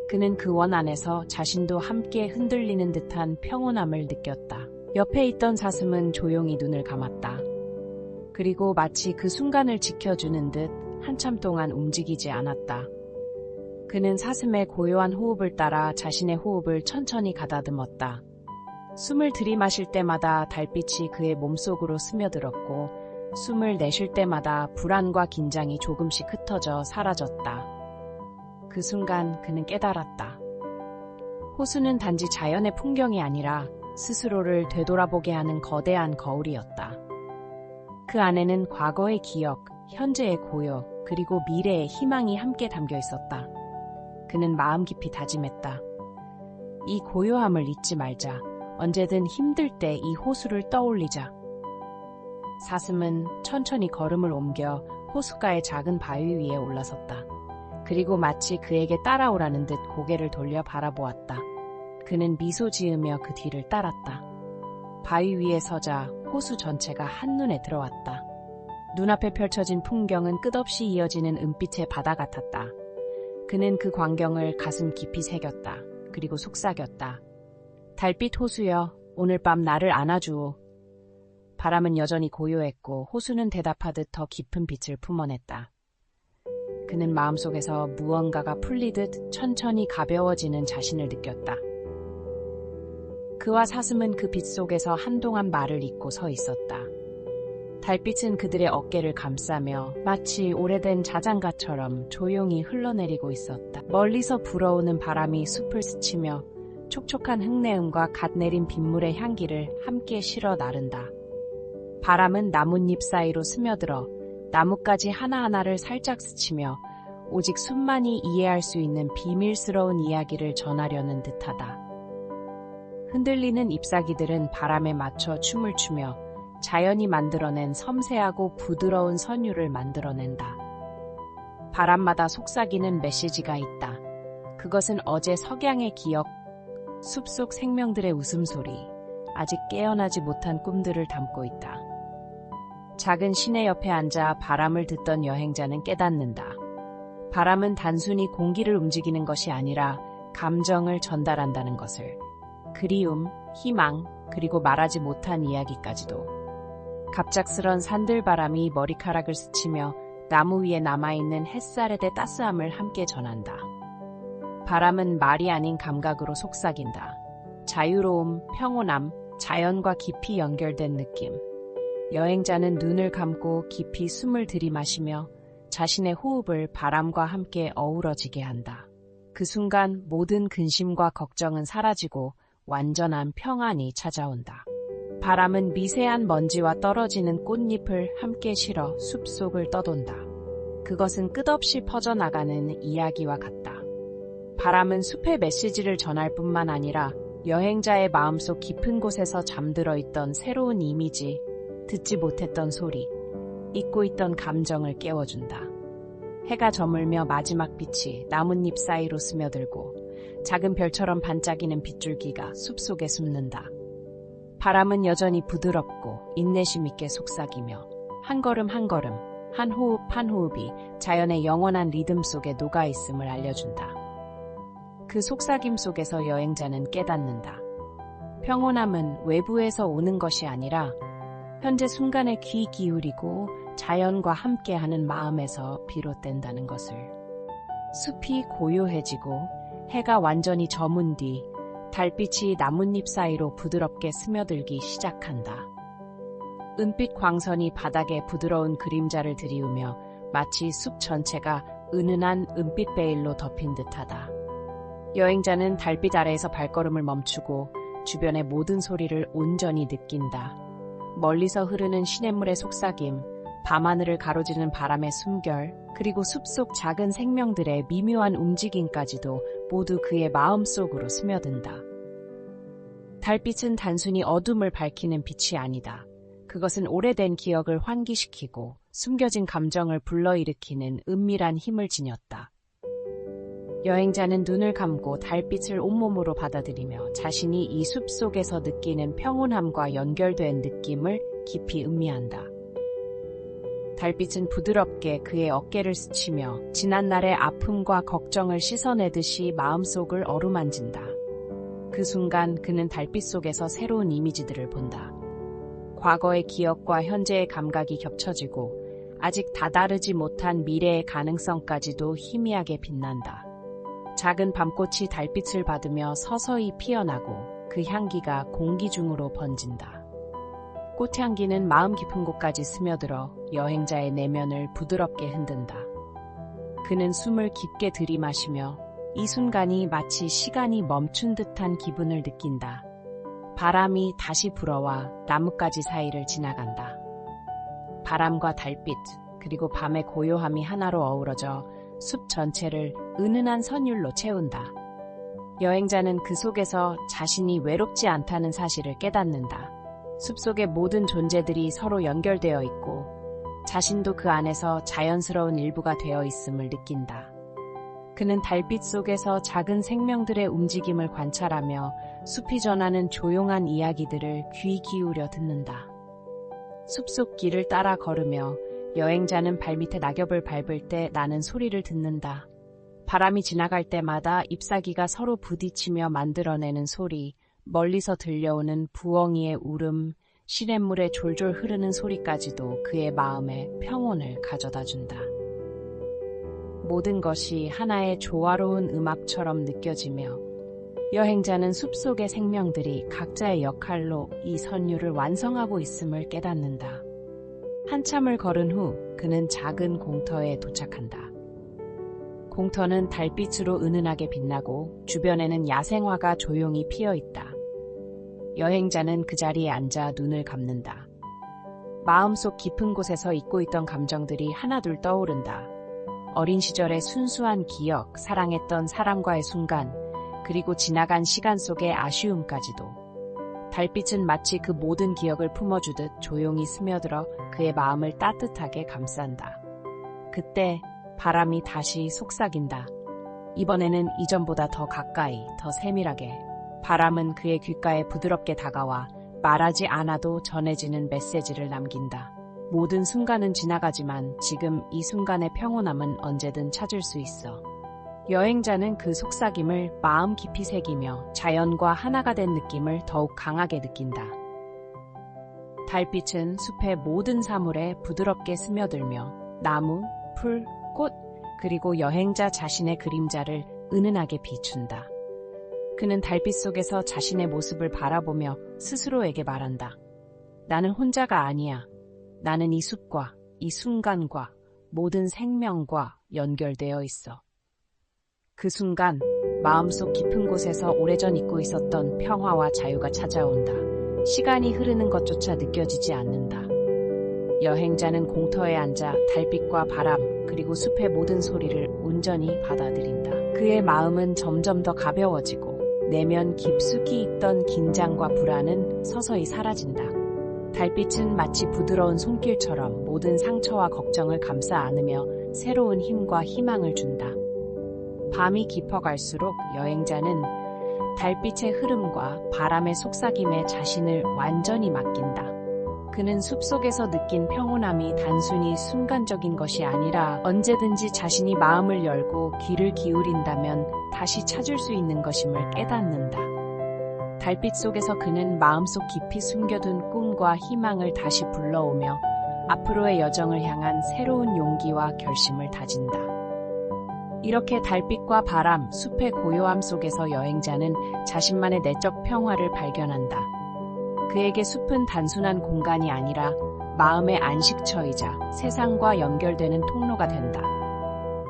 그는 그 원 안에서 자신도 함께 흔들리는 듯한 평온함을 느꼈다. 옆에 있던 사슴은 조용히 눈을 감았다. 그리고 마치 그 순간을 지켜주는 듯 한참 동안 움직이지 않았다. 그는 사슴의 고요한 호흡을 따라 자신의 호흡을 천천히 가다듬었다. 숨을 들이마실 때마다 달빛이 그의 몸속으로 스며들었고 숨을 내쉴 때마다 불안과 긴장이 조금씩 흩어져 사라졌다. 그 순간 그는 깨달았다. 호수는 단지 자연의 풍경이 아니라 스스로를 되돌아보게 하는 거대한 거울이었다. 그 안에는 과거의 기억, 현재의 고요, 그리고 미래의 희망이 함께 담겨 있었다. 그는 마음 깊이 다짐했다. 이 고요함을 잊지 말자. 언제든 힘들 때 이 호수를 떠올리자. 사슴은 천천히 걸음을 옮겨 호숫가의 작은 바위 위에 올라섰다. 그리고 마치 그에게 따라오라는 듯 고개를 돌려 바라보았다. 그는 미소 지으며 그 뒤를 따랐다. 바위 위에 서자 호수 전체가 한눈에 들어왔다. 눈앞에 펼쳐진 풍경은 끝없이 이어지는 은빛의 바다 같았다. 그는 그 광경을 가슴 깊이 새겼다. 그리고 속삭였다. 달빛 호수여, 오늘 밤 나를 안아주오. 바람은 여전히 고요했고 호수는 대답하듯 더 깊은 빛을 품어냈다. 그는 마음속에서 무언가가 풀리듯 천천히 가벼워지는 자신을 느꼈다. 그와 사슴은 그 빛 속에서 한동안 말을 잇고 서 있었다. 달빛은 그들의 어깨를 감싸며 마치 오래된 자장가처럼 조용히 흘러내리고 있었다. 멀리서 불어오는 바람이 숲을 스치며 촉촉한 흙내음과 갓 내린 빗물의 향기를 함께 실어 나른다. 바람은 나뭇잎 사이로 스며들어 나뭇가지 하나하나를 살짝 스치며 오직 숲만이 이해할 수 있는 비밀스러운 이야기를 전하려는 듯하다. 흔들리는 잎사귀들은 바람에 맞춰 춤을 추며 자연이 만들어낸 섬세하고 부드러운 선율을 만들어낸다. 바람마다 속삭이는 메시지가 있다. 그것은 어제 석양의 기억, 숲속 생명들의 웃음소리, 아직 깨어나지 못한 꿈들을 담고 있다. 작은 시내 옆에 앉아 바람을 듣던 여행자는 깨닫는다. 바람은 단순히 공기를 움직이는 것이 아니라 감정을 전달한다는 것을. 그리움, 희망, 그리고 말하지 못한 이야기까지도. 갑작스런 산들바람이 머리카락을 스치며 나무 위에 남아있는 햇살의 따스함을 함께 전한다. 바람은 말이 아닌 감각으로 속삭인다. 자유로움, 평온함, 자연과 깊이 연결된 느낌. 여행자는 눈을 감고 깊이 숨을 들이마시며 자신의 호흡을 바람과 함께 어우러지게 한다. 그 순간 모든 근심과 걱정은 사라지고 완전한 평안이 찾아온다. 바람은 미세한 먼지와 떨어지는 꽃잎을 함께 실어 숲속을 떠돈다. 그것은 끝없이 퍼져나가는 이야기와 같다. 바람은 숲의 메시지를 전할 뿐만 아니라 여행자의 마음속 깊은 곳에서 잠들어 있던 새로운 이미지, 듣지 못했던 소리, 잊고 있던 감정을 깨워준다. 해가 저물며 마지막 빛이 나뭇잎 사이로 스며들고 작은 별처럼 반짝이는 빗줄기가 숲속에 숨는다. 바람은 여전히 부드럽고 인내심 있게 속삭이며 한 걸음 한 걸음, 한 호흡 한 호흡이 자연의 영원한 리듬 속에 녹아있음을 알려준다. 그 속삭임 속에서 여행자는 깨닫는다. 평온함은 외부에서 오는 것이 아니라 현재 순간에 귀 기울이고 자연과 함께하는 마음에서 비롯된다는 것을. 숲이 고요해지고 해가 완전히 저문 뒤 달빛이 나뭇잎 사이로 부드럽게 스며들기 시작한다. 은빛 광선이 바닥에 부드러운 그림자를 드리우며 마치 숲 전체가 은은한 은빛 베일로 덮인 듯하다. 여행자는 달빛 아래에서 발걸음을 멈추고 주변의 모든 소리를 온전히 느낀다. 멀리서 흐르는 시냇물의 속삭임, 밤하늘을 가로지르는 바람의 숨결, 그리고 숲속 작은 생명들의 미묘한 움직임까지도 모두 그의 마음속으로 스며든다. 달빛은 단순히 어둠을 밝히는 빛이 아니다. 그것은 오래된 기억을 환기시키고 숨겨진 감정을 불러일으키는 은밀한 힘을 지녔다. 여행자는 눈을 감고 달빛을 온몸으로 받아들이며 자신이 이 숲속에서 느끼는 평온함과 연결된 느낌을 깊이 음미한다. 달빛은 부드럽게 그의 어깨를 스치며 지난날의 아픔과 걱정을 씻어내듯이 마음속을 어루만진다. 그 순간 그는 달빛 속에서 새로운 이미지들을 본다. 과거의 기억과 현재의 감각이 겹쳐지고 아직 다다르지 못한 미래의 가능성까지도 희미하게 빛난다. 작은 밤꽃이 달빛을 받으며 서서히 피어나고 그 향기가 공기 중으로 번진다. 꽃향기는 마음 깊은 곳까지 스며들어 여행자의 내면을 부드럽게 흔든다. 그는 숨을 깊게 들이마시며 이 순간이 마치 시간이 멈춘 듯한 기분을 느낀다. 바람이 다시 불어와 나뭇가지 사이를 지나간다. 바람과 달빛, 그리고 밤의 고요함이 하나로 어우러져 숲 전체를 은은한 선율로 채운다. 여행자는 그 속에서 자신이 외롭지 않다는 사실을 깨닫는다. 숲속의 모든 존재들이 서로 연결되어 있고 자신도 그 안에서 자연스러운 일부가 되어 있음을 느낀다. 그는 달빛 속에서 작은 생명들의 움직임을 관찰하며 숲이 전하는 조용한 이야기들을 귀 기울여 듣는다. 숲속 길을 따라 걸으며 여행자는 발밑에 낙엽을 밟을 때 나는 소리를 듣는다. 바람이 지나갈 때마다 잎사귀가 서로 부딪히며 만들어내는 소리, 멀리서 들려오는 부엉이의 울음, 시냇물에 졸졸 흐르는 소리까지도 그의 마음에 평온을 가져다 준다. 모든 것이 하나의 조화로운 음악처럼 느껴지며 여행자는 숲속의 생명들이 각자의 역할로 이 선율을 완성하고 있음을 깨닫는다. 한참을 걸은 후 그는 작은 공터에 도착한다. 공터는 달빛으로 은은하게 빛나고 주변에는 야생화가 조용히 피어 있다. 여행자는 그 자리에 앉아 눈을 감는다. 마음속 깊은 곳에서 잊고 있던 감정들이 하나둘 떠오른다. 어린 시절의 순수한 기억, 사랑했던 사람과의 순간, 그리고 지나간 시간 속의 아쉬움까지도. 달빛은 마치 그 모든 기억을 품어주듯 조용히 스며들어 그의 마음을 따뜻하게 감싼다. 그때 바람이 다시 속삭인다. 이번에는 이전보다 더 가까이, 더 세밀하게. 바람은 그의 귓가에 부드럽게 다가와 말하지 않아도 전해지는 메시지를 남긴다. 모든 순간은 지나가지만 지금 이 순간의 평온함은 언제든 찾을 수 있어. 여행자는 그 속삭임을 마음 깊이 새기며 자연과 하나가 된 느낌을 더욱 강하게 느낀다. 달빛은 숲의 모든 사물에 부드럽게 스며들며 나무, 풀, 꽃, 그리고 여행자 자신의 그림자를 은은하게 비춘다. 그는 달빛 속에서 자신의 모습을 바라보며 스스로에게 말한다. 나는 혼자가 아니야. 나는 이 숲과 이 순간과 모든 생명과 연결되어 있어. 그 순간 마음속 깊은 곳에서 오래전 잊고 있었던 평화와 자유가 찾아온다. 시간이 흐르는 것조차 느껴지지 않는다. 여행자는 공터에 앉아 달빛과 바람 그리고 숲의 모든 소리를 온전히 받아들인다. 그의 마음은 점점 더 가벼워지고 내면 깊숙이 있던 긴장과 불안은 서서히 사라진다. 달빛은 마치 부드러운 손길처럼 모든 상처와 걱정을 감싸 안으며 새로운 힘과 희망을 준다. 밤이 깊어갈수록 여행자는 달빛의 흐름과 바람의 속삭임에 자신을 완전히 맡긴다. 그는 숲속에서 느낀 평온함이 단순히 순간적인 것이 아니라 언제든지 자신이 마음을 열고 귀를 기울인다면 다시 찾을 수 있는 것임을 깨닫는다. 달빛 속에서 그는 마음속 깊이 숨겨둔 꿈과 희망을 다시 불러오며 앞으로의 여정을 향한 새로운 용기와 결심을 다진다. 이렇게 달빛과 바람, 숲의 고요함 속에서 여행자는 자신만의 내적 평화를 발견한다. 그에게 숲은 단순한 공간이 아니라 마음의 안식처이자 세상과 연결되는 통로가 된다.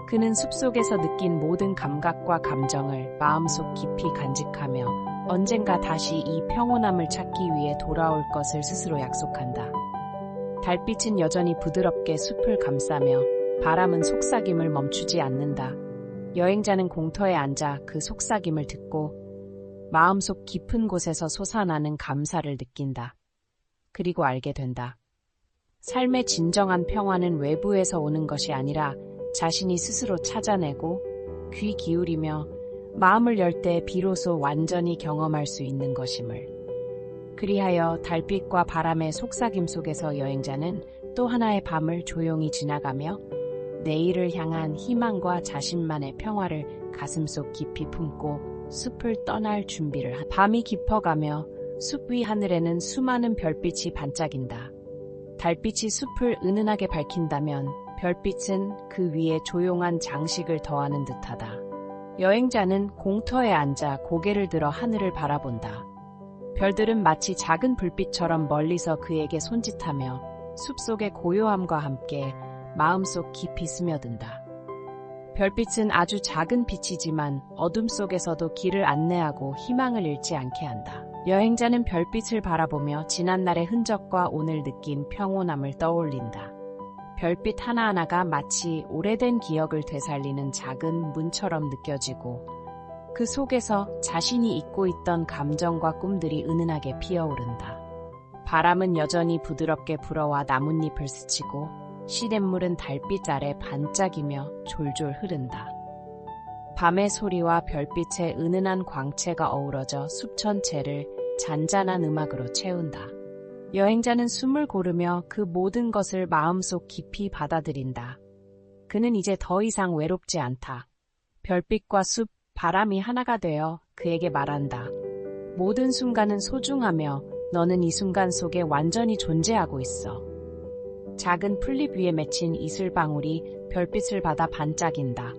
그는 숲속에서 느낀 모든 감각과 감정을 마음속 깊이 간직하며 언젠가 다시 이 평온함을 찾기 위해 돌아올 것을 스스로 약속한다. 달빛은 여전히 부드럽게 숲을 감싸며 바람은 속삭임을 멈추지 않는다. 여행자는 공터에 앉아 그 속삭임을 듣고 마음속 깊은 곳에서 솟아나는 감사를 느낀다. 그리고 알게 된다. 삶의 진정한 평화는 외부에서 오는 것이 아니라 자신이 스스로 찾아내고 귀 기울이며 마음을 열 때 비로소 완전히 경험할 수 있는 것임을. 그리하여 달빛과 바람의 속삭임 속에서 여행자는 또 하나의 밤을 조용히 지나가며 내일을 향한 희망과 자신만의 평화를 가슴속 깊이 품고 숲을 떠날 준비를 한다. 밤이 깊어가며 숲 위 하늘에는 수많은 별빛이 반짝인다. 달빛이 숲을 은은하게 밝힌다면 별빛은 그 위에 조용한 장식을 더하는 듯하다. 여행자는 공터에 앉아 고개를 들어 하늘을 바라본다. 별들은 마치 작은 불빛처럼 멀리서 그에게 손짓하며 숲속의 고요함과 함께 마음속 깊이 스며든다. 별빛은 아주 작은 빛이지만 어둠 속에서도 길을 안내하고 희망을 잃지 않게 한다. 여행자는 별빛을 바라보며 지난날의 흔적과 오늘 느낀 평온함을 떠올린다. 별빛 하나하나가 마치 오래된 기억을 되살리는 작은 문처럼 느껴지고 그 속에서 자신이 잊고 있던 감정과 꿈들이 은은하게 피어오른다. 바람은 여전히 부드럽게 불어와 나뭇잎을 스치고 시냇물은 달빛 아래 반짝이며 졸졸 흐른다. 밤의 소리와 별빛의 은은한 광채가 어우러져 숲 전체를 잔잔한 음악으로 채운다. 여행자는 숨을 고르며 그 모든 것을 마음속 깊이 받아들인다. 그는 이제 더 이상 외롭지 않다. 별빛과 숲, 바람이 하나가 되어 그에게 말한다. 모든 순간은 소중하며 너는 이 순간 속에 완전히 존재하고 있어. 작은 풀잎 위에 맺힌 이슬방울이 별빛을 받아 반짝인다.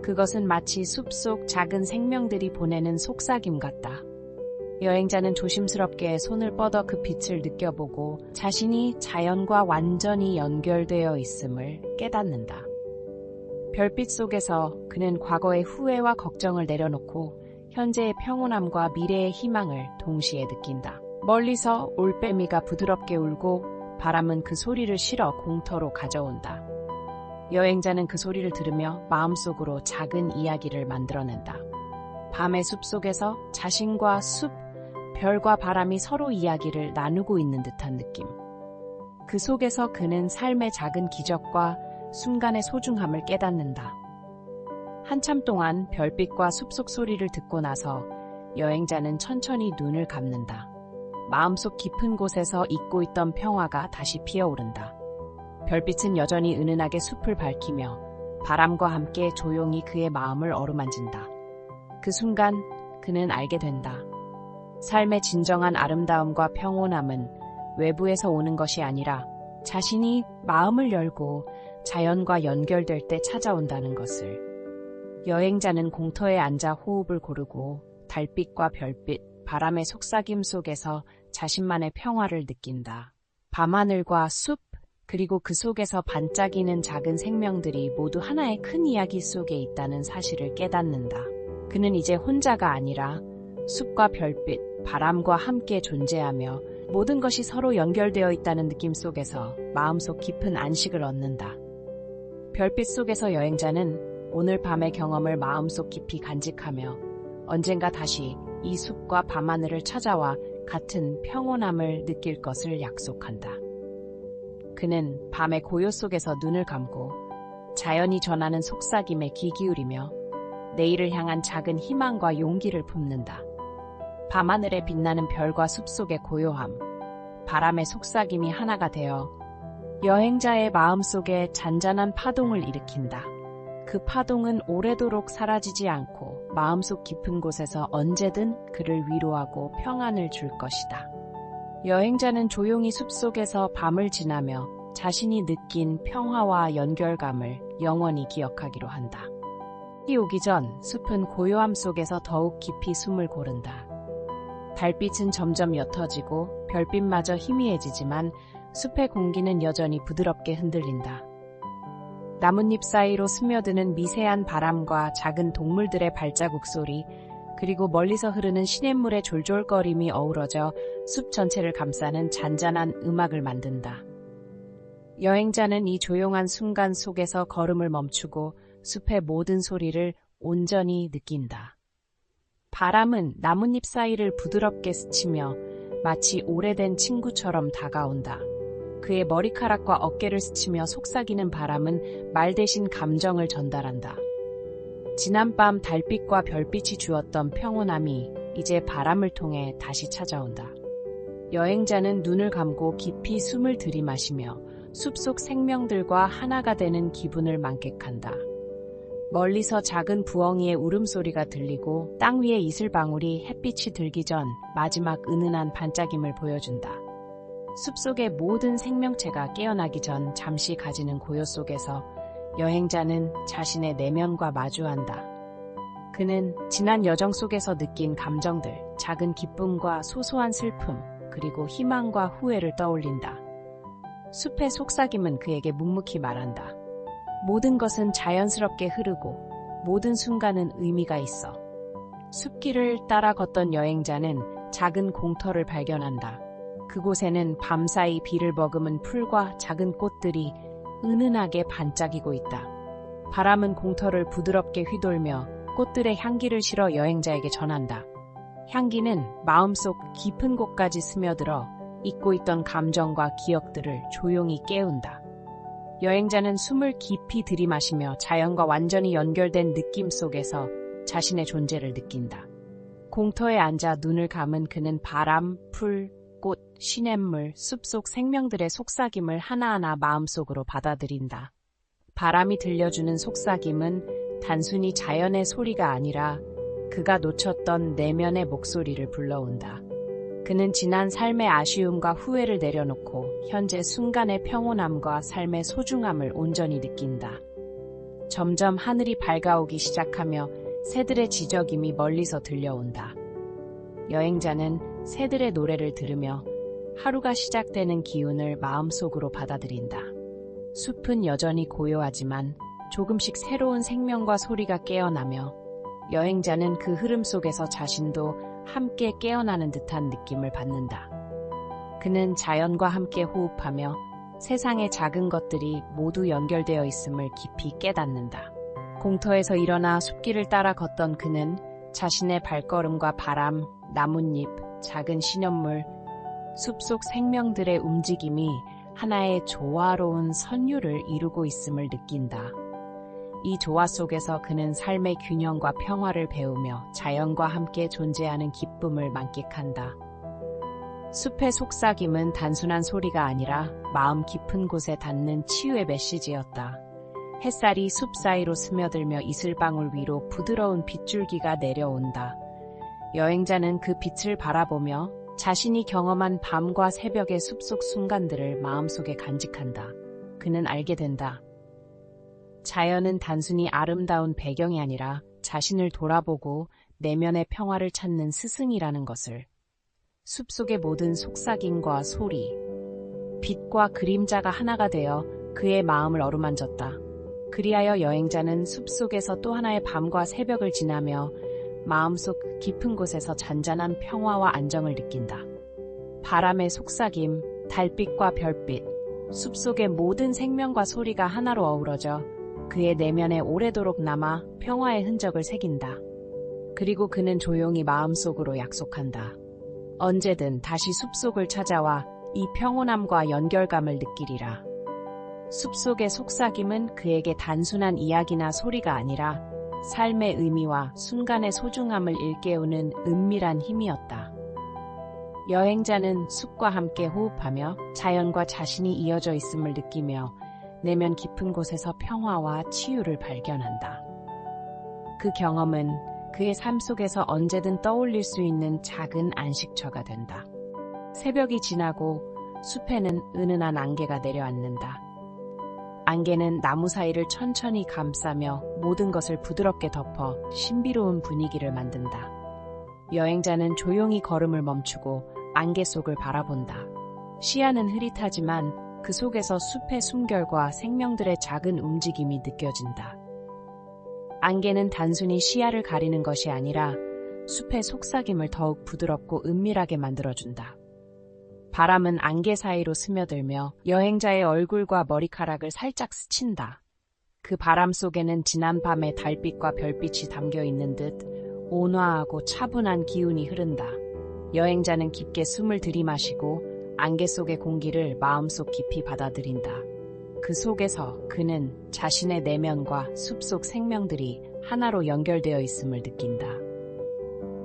그것은 마치 숲속 작은 생명들이 보내는 속삭임 같다. 여행자는 조심스럽게 손을 뻗어 그 빛을 느껴보고 자신이 자연과 완전히 연결되어 있음을 깨닫는다. 별빛 속에서 그는 과거의 후회와 걱정을 내려놓고 현재의 평온함과 미래의 희망을 동시에 느낀다. 멀리서 올빼미가 부드럽게 울고 바람은 그 소리를 실어 공터로 가져온다. 여행자는 그 소리를 들으며 마음속으로 작은 이야기를 만들어낸다. 밤의 숲속에서 자신과 숲, 별과 바람이 서로 이야기를 나누고 있는 듯한 느낌. 그 속에서 그는 삶의 작은 기적과 순간의 소중함을 깨닫는다. 한참 동안 별빛과 숲속 소리를 듣고 나서 여행자는 천천히 눈을 감는다. 마음속 깊은 곳에서 잊고 있던 평화가 다시 피어오른다. 별빛은 여전히 은은하게 숲을 밝히며 바람과 함께 조용히 그의 마음을 어루만진다. 그 순간 그는 알게 된다. 삶의 진정한 아름다움과 평온함은 외부에서 오는 것이 아니라 자신이 마음을 열고 자연과 연결될 때 찾아온다는 것을. 여행자는 공터에 앉아 호흡을 고르고 달빛과 별빛, 바람의 속삭임 속에서 자신만의 평화를 느낀다. 밤하늘과 숲, 그리고 그 속에서 반짝이는 작은 생명들이 모두 하나의 큰 이야기 속에 있다는 사실을 깨닫는다. 그는 이제 혼자가 아니라 숲과 별빛, 바람과 함께 존재하며 모든 것이 서로 연결되어 있다는 느낌 속에서 마음속 깊은 안식을 얻는다. 별빛 속에서 여행자는 오늘 밤의 경험을 마음속 깊이 간직하며 언젠가 다시 이 숲과 밤하늘을 찾아와 같은 평온함을 느낄 것을 약속한다. 그는 밤의 고요 속에서 눈을 감고 자연이 전하는 속삭임에 귀 기울이며 내일을 향한 작은 희망과 용기를 품는다. 밤하늘에 빛나는 별과 숲속의 고요함, 바람의 속삭임이 하나가 되어 여행자의 마음속에 잔잔한 파동을 일으킨다. 그 파동은 오래도록 사라지지 않고 마음속 깊은 곳에서 언제든 그를 위로하고 평안을 줄 것이다. 여행자는 조용히 숲속에서 밤을 지나며 자신이 느낀 평화와 연결감을 영원히 기억하기로 한다. 해이 오기 전 숲은 고요함 속에서 더욱 깊이 숨을 고른다. 달빛은 점점 옅어지고 별빛마저 희미해지지만 숲의 공기는 여전히 부드럽게 흔들린다. 나뭇잎 사이로 스며드는 미세한 바람과 작은 동물들의 발자국 소리, 그리고 멀리서 흐르는 시냇물의 졸졸거림이 어우러져 숲 전체를 감싸는 잔잔한 음악을 만든다. 여행자는 이 조용한 순간 속에서 걸음을 멈추고 숲의 모든 소리를 온전히 느낀다. 바람은 나뭇잎 사이를 부드럽게 스치며 마치 오래된 친구처럼 다가온다. 그의 머리카락과 어깨를 스치며 속삭이는 바람은 말 대신 감정을 전달한다. 지난밤 달빛과 별빛이 주었던 평온함이 이제 바람을 통해 다시 찾아온다. 여행자는 눈을 감고 깊이 숨을 들이마시며 숲속 생명들과 하나가 되는 기분을 만끽한다. 멀리서 작은 부엉이의 울음소리가 들리고 땅 위에 이슬방울이 햇빛이 들기 전 마지막 은은한 반짝임을 보여준다. 숲속의 모든 생명체가 깨어나기 전 잠시 가지는 고요 속에서 여행자는 자신의 내면과 마주한다. 그는 지난 여정 속에서 느낀 감정들, 작은 기쁨과 소소한 슬픔, 그리고 희망과 후회를 떠올린다. 숲의 속삭임은 그에게 묵묵히 말한다. 모든 것은 자연스럽게 흐르고 모든 순간은 의미가 있어. 숲길을 따라 걷던 여행자는 작은 공터를 발견한다. 그곳에는 밤사이 비를 머금은 풀과 작은 꽃들이 은은하게 반짝이고 있다. 바람은 공터를 부드럽게 휘돌며 꽃들의 향기를 실어 여행자에게 전한다. 향기는 마음속 깊은 곳까지 스며들어 잊고 있던 감정과 기억들을 조용히 깨운다. 여행자는 숨을 깊이 들이마시며 자연과 완전히 연결된 느낌 속에서 자신의 존재를 느낀다. 공터에 앉아 눈을 감은 그는 바람, 풀, 꽃, 시냇물, 숲속 생명들의 속삭임을 하나하나 마음속으로 받아들인다. 바람이 들려주는 속삭임은 단순히 자연의 소리가 아니라 그가 놓쳤던 내면의 목소리를 불러온다. 그는 지난 삶의 아쉬움과 후회를 내려놓고 현재 순간의 평온함과 삶의 소중함을 온전히 느낀다. 점점 하늘이 밝아오기 시작하며 새들의 지저귐이 멀리서 들려온다. 여행자는 새들의 노래를 들으며 하루가 시작되는 기운을 마음속으로 받아들인다. 숲은 여전히 고요하지만 조금씩 새로운 생명과 소리가 깨어나며 여행자는 그 흐름 속에서 자신도 함께 깨어나는 듯한 느낌을 받는다. 그는 자연과 함께 호흡하며 세상의 작은 것들이 모두 연결되어 있음을 깊이 깨닫는다. 공터에서 일어나 숲길을 따라 걷던 그는 자신의 발걸음과 바람, 나뭇잎, 작은 시냇물, 숲속 생명들의 움직임이 하나의 조화로운 선율을 이루고 있음을 느낀다. 이 조화 속에서 그는 삶의 균형과 평화를 배우며 자연과 함께 존재하는 기쁨을 만끽한다. 숲의 속삭임은 단순한 소리가 아니라 마음 깊은 곳에 닿는 치유의 메시지였다. 햇살이 숲 사이로 스며들며 이슬방울 위로 부드러운 빗줄기가 내려온다. 여행자는 그 빛을 바라보며 자신이 경험한 밤과 새벽의 숲속 순간들을 마음속에 간직한다. 그는 알게 된다. 자연은 단순히 아름다운 배경이 아니라 자신을 돌아보고 내면의 평화를 찾는 스승이라는 것을. 숲속의 모든 속삭임과 소리, 빛과 그림자가 하나가 되어 그의 마음을 어루만졌다. 그리하여 여행자는 숲속에서 또 하나의 밤과 새벽을 지나며 마음속 깊은 곳에서 잔잔한 평화와 안정을 느낀다. 바람의 속삭임, 달빛과 별빛, 숲속의 모든 생명과 소리가 하나로 어우러져 그의 내면에 오래도록 남아 평화의 흔적을 새긴다. 그리고 그는 조용히 마음속으로 약속한다. 언제든 다시 숲속을 찾아와 이 평온함과 연결감을 느끼리라. 숲속의 속삭임은 그에게 단순한 이야기나 소리가 아니라 삶의 의미와 순간의 소중함을 일깨우는 은밀한 힘이었다. 여행자는 숲과 함께 호흡하며 자연과 자신이 이어져 있음을 느끼며 내면 깊은 곳에서 평화와 치유를 발견한다. 그 경험은 그의 삶 속에서 언제든 떠올릴 수 있는 작은 안식처가 된다. 새벽이 지나고 숲에는 은은한 안개가 내려앉는다. 안개는 나무 사이를 천천히 감싸며 모든 것을 부드럽게 덮어 신비로운 분위기를 만든다. 여행자는 조용히 걸음을 멈추고 안개 속을 바라본다. 시야는 흐릿하지만 그 속에서 숲의 숨결과 생명들의 작은 움직임이 느껴진다. 안개는 단순히 시야를 가리는 것이 아니라 숲의 속삭임을 더욱 부드럽고 은밀하게 만들어준다. 바람은 안개 사이로 스며들며 여행자의 얼굴과 머리카락을 살짝 스친다. 그 바람 속에는 지난 밤의 달빛과 별빛이 담겨 있는 듯 온화하고 차분한 기운이 흐른다. 여행자는 깊게 숨을 들이마시고 안개 속의 공기를 마음속 깊이 받아들인다. 그 속에서 그는 자신의 내면과 숲속 생명들이 하나로 연결되어 있음을 느낀다.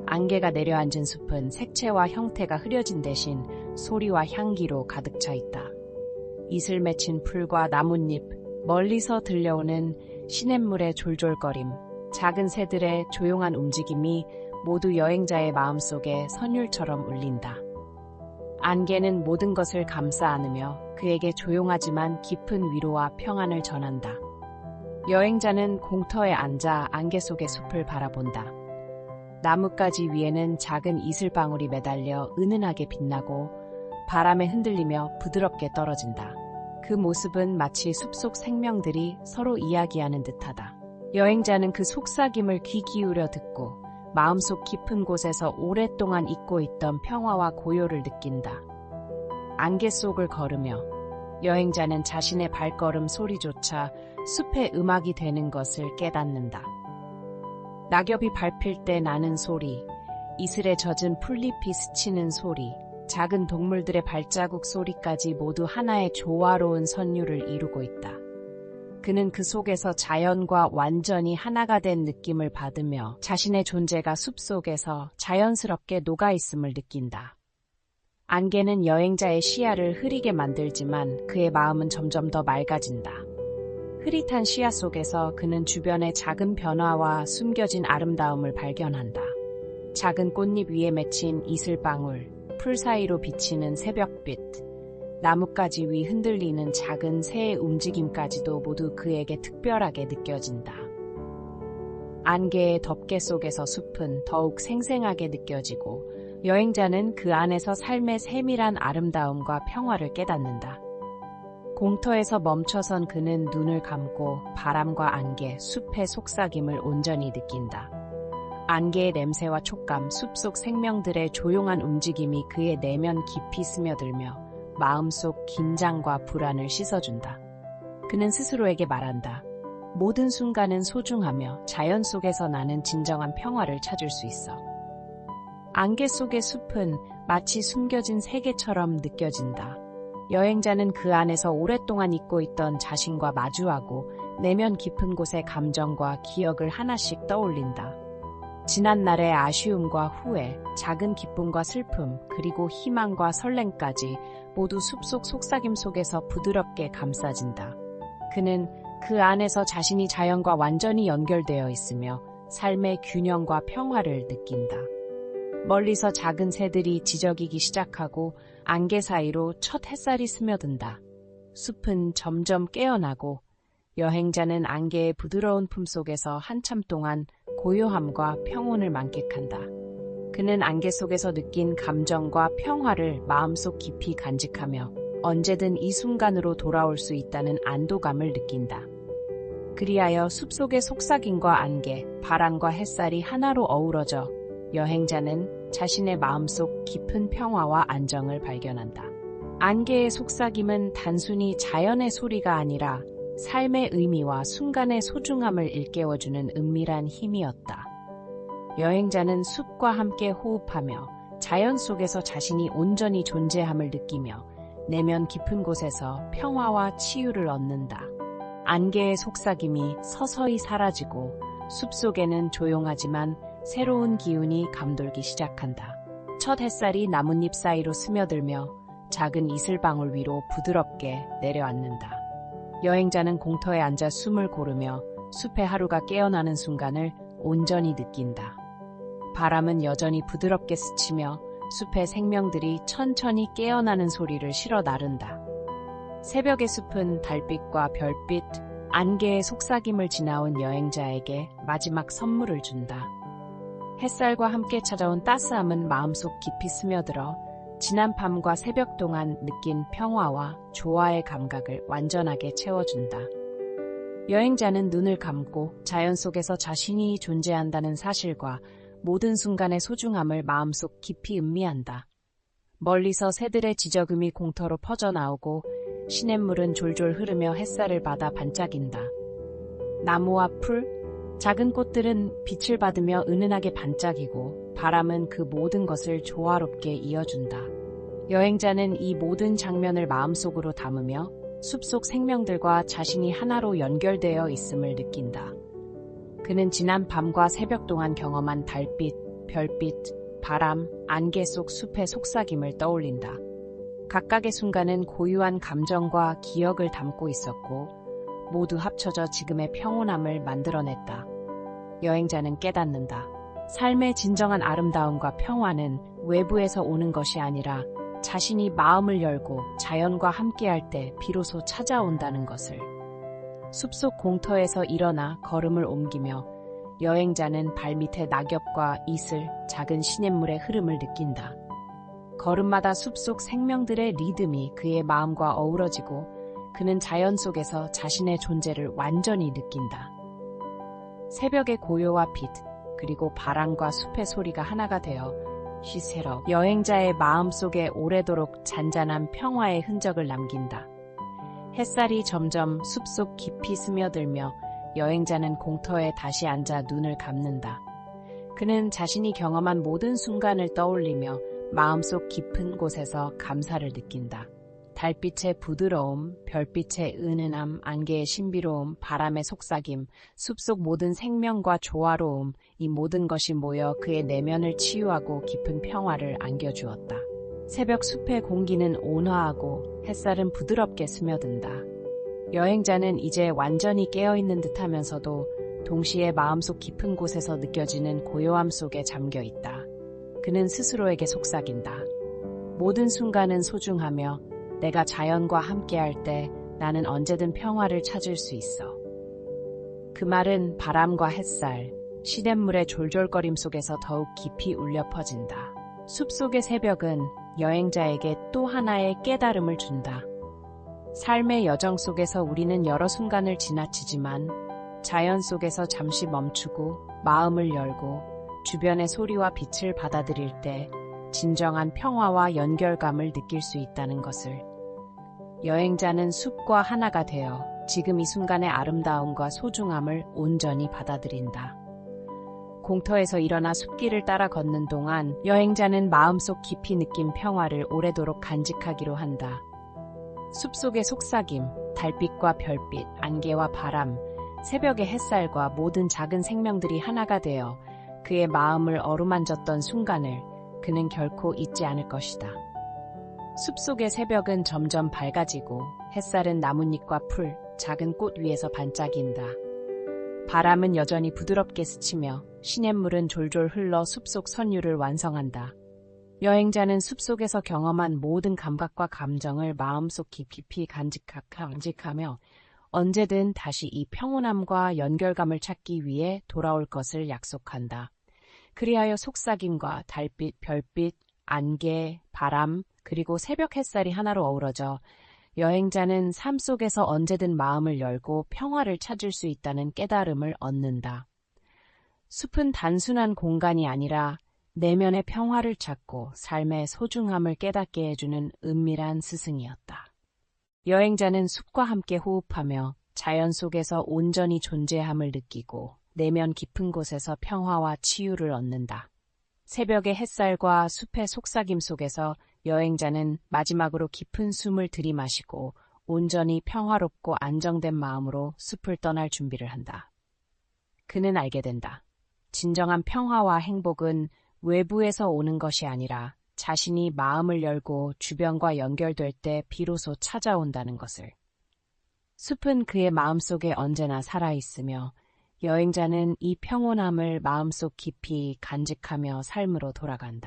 안개가 내려앉은 숲은 색채와 형태가 흐려진 대신 소리와 향기로 가득 차 있다. 이슬 맺힌 풀과 나뭇잎, 멀리서 들려오는 시냇물의 졸졸거림, 작은 새들의 조용한 움직임이 모두 여행자의 마음속에 선율처럼 울린다. 안개는 모든 것을 감싸 안으며 그에게 조용하지만 깊은 위로와 평안을 전한다. 여행자는 공터에 앉아 안개 속의 숲을 바라본다. 나뭇가지 위에는 작은 이슬방울이 매달려 은은하게 빛나고 바람에 흔들리며 부드럽게 떨어진다. 그 모습은 마치 숲속 생명들이 서로 이야기하는 듯하다. 여행자는 그 속삭임을 귀 기울여 듣고 마음속 깊은 곳에서 오랫동안 잊고 있던 평화와 고요를 느낀다. 안개 속을 걸으며 여행자는 자신의 발걸음 소리조차 숲의 음악이 되는 것을 깨닫는다. 낙엽이 밟힐 때 나는 소리, 이슬에 젖은 풀잎이 스치는 소리, 작은 동물들의 발자국 소리까지 모두 하나의 조화로운 선율을 이루고 있다. 그는 그 속에서 자연과 완전히 하나가 된 느낌을 받으며 자신의 존재가 숲속에서 자연스럽게 녹아있음을 느낀다. 안개는 여행자의 시야를 흐리게 만들지만 그의 마음은 점점 더 맑아진다. 흐릿한 시야 속에서 그는 주변의 작은 변화와 숨겨진 아름다움을 발견한다. 작은 꽃잎 위에 맺힌 이슬방울, 풀 사이로 비치는 새벽빛, 나뭇가지 위 흔들리는 작은 새의 움직임까지도 모두 그에게 특별하게 느껴진다. 안개의 덮개 속에서 숲은 더욱 생생하게 느껴지고 여행자는 그 안에서 삶의 세밀한 아름다움과 평화를 깨닫는다. 공터에서 멈춰선 그는 눈을 감고 바람과 안개, 숲의 속삭임을 온전히 느낀다. 안개의 냄새와 촉감, 숲속 생명들의 조용한 움직임이 그의 내면 깊이 스며들며 마음속 긴장과 불안을 씻어준다. 그는 스스로에게 말한다. 모든 순간은 소중하며 자연 속에서 나는 진정한 평화를 찾을 수 있어. 안개 속의 숲은 마치 숨겨진 세계처럼 느껴진다. 여행자는 그 안에서 오랫동안 잊고 있던 자신과 마주하고 내면 깊은 곳의 감정과 기억을 하나씩 떠올린다. 지난 날의 아쉬움과 후회, 작은 기쁨과 슬픔, 그리고 희망과 설렘까지 모두 숲속 속삭임 속에서 부드럽게 감싸진다. 그는 그 안에서 자신이 자연과 완전히 연결되어 있으며 삶의 균형과 평화를 느낀다. 멀리서 작은 새들이 지저귀기 시작하고 안개 사이로 첫 햇살이 스며든다. 숲은 점점 깨어나고 여행자는 안개의 부드러운 품속에서 한참 동안 고요함과 평온을 만끽한다. 그는 안개 속에서 느낀 감정과 평화를 마음속 깊이 간직하며 언제든 이 순간으로 돌아올 수 있다는 안도감을 느낀다. 그리하여 숲속의 속삭임과 안개, 바람과 햇살이 하나로 어우러져 여행자는 자신의 마음속 깊은 평화와 안정을 발견한다. 안개의 속삭임은 단순히 자연의 소리가 아니라 삶의 의미와 순간의 소중함을 일깨워주는 은밀한 힘이었다. 여행자는 숲과 함께 호흡하며 자연 속에서 자신이 온전히 존재함을 느끼며 내면 깊은 곳에서 평화와 치유를 얻는다. 안개의 속삭임이 서서히 사라지고 숲속에는 조용하지만 새로운 기운이 감돌기 시작한다. 첫 햇살이 나뭇잎 사이로 스며들며 작은 이슬방울 위로 부드럽게 내려앉는다. 여행자는 공터에 앉아 숨을 고르며 숲의 하루가 깨어나는 순간을 온전히 느낀다. 바람은 여전히 부드럽게 스치며 숲의 생명들이 천천히 깨어나는 소리를 실어 나른다. 새벽의 숲은 달빛과 별빛, 안개의 속삭임을 지나온 여행자에게 마지막 선물을 준다. 햇살과 함께 찾아온 따스함은 마음속 깊이 스며들어 지난 밤과 새벽 동안 느낀 평화와 조화의 감각을 완전하게 채워준다. 여행자는 눈을 감고 자연 속에서 자신이 존재한다는 사실과 모든 순간의 소중함을 마음속 깊이 음미한다. 멀리서 새들의 지저금이 공터로 퍼져나오고 시냇물은 졸졸 흐르며 햇살을 받아 반짝인다. 나무와 풀, 작은 꽃들은 빛을 받으며 은은하게 반짝이고 바람은 그 모든 것을 조화롭게 이어준다. 여행자는 이 모든 장면을 마음속으로 담으며 숲속 생명들과 자신이 하나로 연결되어 있음을 느낀다. 그는 지난 밤과 새벽 동안 경험한 달빛, 별빛, 바람, 안개 속 숲의 속삭임을 떠올린다. 각각의 순간은 고유한 감정과 기억을 담고 있었고 모두 합쳐져 지금의 평온함을 만들어냈다. 여행자는 깨닫는다. 삶의 진정한 아름다움과 평화는 외부에서 오는 것이 아니라 자신이 마음을 열고 자연과 함께할 때 비로소 찾아온다는 것을. 숲속 공터에서 일어나 걸음을 옮기며 여행자는 발밑에 낙엽과 이슬, 작은 시냇물의 흐름을 느낀다. 걸음마다 숲속 생명들의 리듬이 그의 마음과 어우러지고 그는 자연 속에서 자신의 존재를 완전히 느낀다. 새벽의 고요와 빛, 그리고 바람과 숲의 소리가 하나가 되어 시새로 여행자의 마음속에 오래도록 잔잔한 평화의 흔적을 남긴다. 햇살이 점점 숲속 깊이 스며들며 여행자는 공터에 다시 앉아 눈을 감는다. 그는 자신이 경험한 모든 순간을 떠올리며 마음속 깊은 곳에서 감사를 느낀다. 달빛의 부드러움, 별빛의 은은함, 안개의 신비로움, 바람의 속삭임, 숲속 모든 생명과 조화로움, 이 모든 것이 모여 그의 내면을 치유하고 깊은 평화를 안겨주었다. 새벽 숲의 공기는 온화하고 햇살은 부드럽게 스며든다. 여행자는 이제 완전히 깨어있는 듯하면서도 동시에 마음속 깊은 곳에서 느껴지는 고요함 속에 잠겨 있다. 그는 스스로에게 속삭인다. 모든 순간은 소중하며 내가 자연과 함께할 때 나는 언제든 평화를 찾을 수 있어. 그 말은 바람과 햇살, 시냇물의 졸졸거림 속에서 더욱 깊이 울려 퍼진다. 숲속의 새벽은 여행자에게 또 하나의 깨달음을 준다. 삶의 여정 속에서 우리는 여러 순간을 지나치지만 자연 속에서 잠시 멈추고 마음을 열고 주변의 소리와 빛을 받아들일 때 진정한 평화와 연결감을 느낄 수 있다는 것을. 여행자는 숲과 하나가 되어 지금 이 순간의 아름다움과 소중함을 온전히 받아들인다. 공터에서 일어나 숲길을 따라 걷는 동안 여행자는 마음속 깊이 느낀 평화를 오래도록 간직하기로 한다. 숲속의 속삭임, 달빛과 별빛, 안개와 바람, 새벽의 햇살과 모든 작은 생명들이 하나가 되어 그의 마음을 어루만졌던 순간을 그는 결코 잊지 않을 것이다. 숲속의 새벽은 점점 밝아지고 햇살은 나뭇잎과 풀, 작은 꽃 위에서 반짝인다. 바람은 여전히 부드럽게 스치며 시냇물은 졸졸 흘러 숲속 선율을 완성한다. 여행자는 숲속에서 경험한 모든 감각과 감정을 마음속 깊이 간직하며 언제든 다시 이 평온함과 연결감을 찾기 위해 돌아올 것을 약속한다. 그리하여 속삭임과 달빛, 별빛, 안개, 바람, 그리고 새벽 햇살이 하나로 어우러져 여행자는 삶 속에서 언제든 마음을 열고 평화를 찾을 수 있다는 깨달음을 얻는다. 숲은 단순한 공간이 아니라 내면의 평화를 찾고 삶의 소중함을 깨닫게 해주는 은밀한 스승이었다. 여행자는 숲과 함께 호흡하며 자연 속에서 온전히 존재함을 느끼고 내면 깊은 곳에서 평화와 치유를 얻는다. 새벽의 햇살과 숲의 속삭임 속에서 여행자는 마지막으로 깊은 숨을 들이마시고 온전히 평화롭고 안정된 마음으로 숲을 떠날 준비를 한다. 그는 알게 된다. 진정한 평화와 행복은 외부에서 오는 것이 아니라 자신이 마음을 열고 주변과 연결될 때 비로소 찾아온다는 것을. 숲은 그의 마음속에 언제나 살아있으며 여행자는 이 평온함을 마음속 깊이 간직하며 삶으로 돌아간다.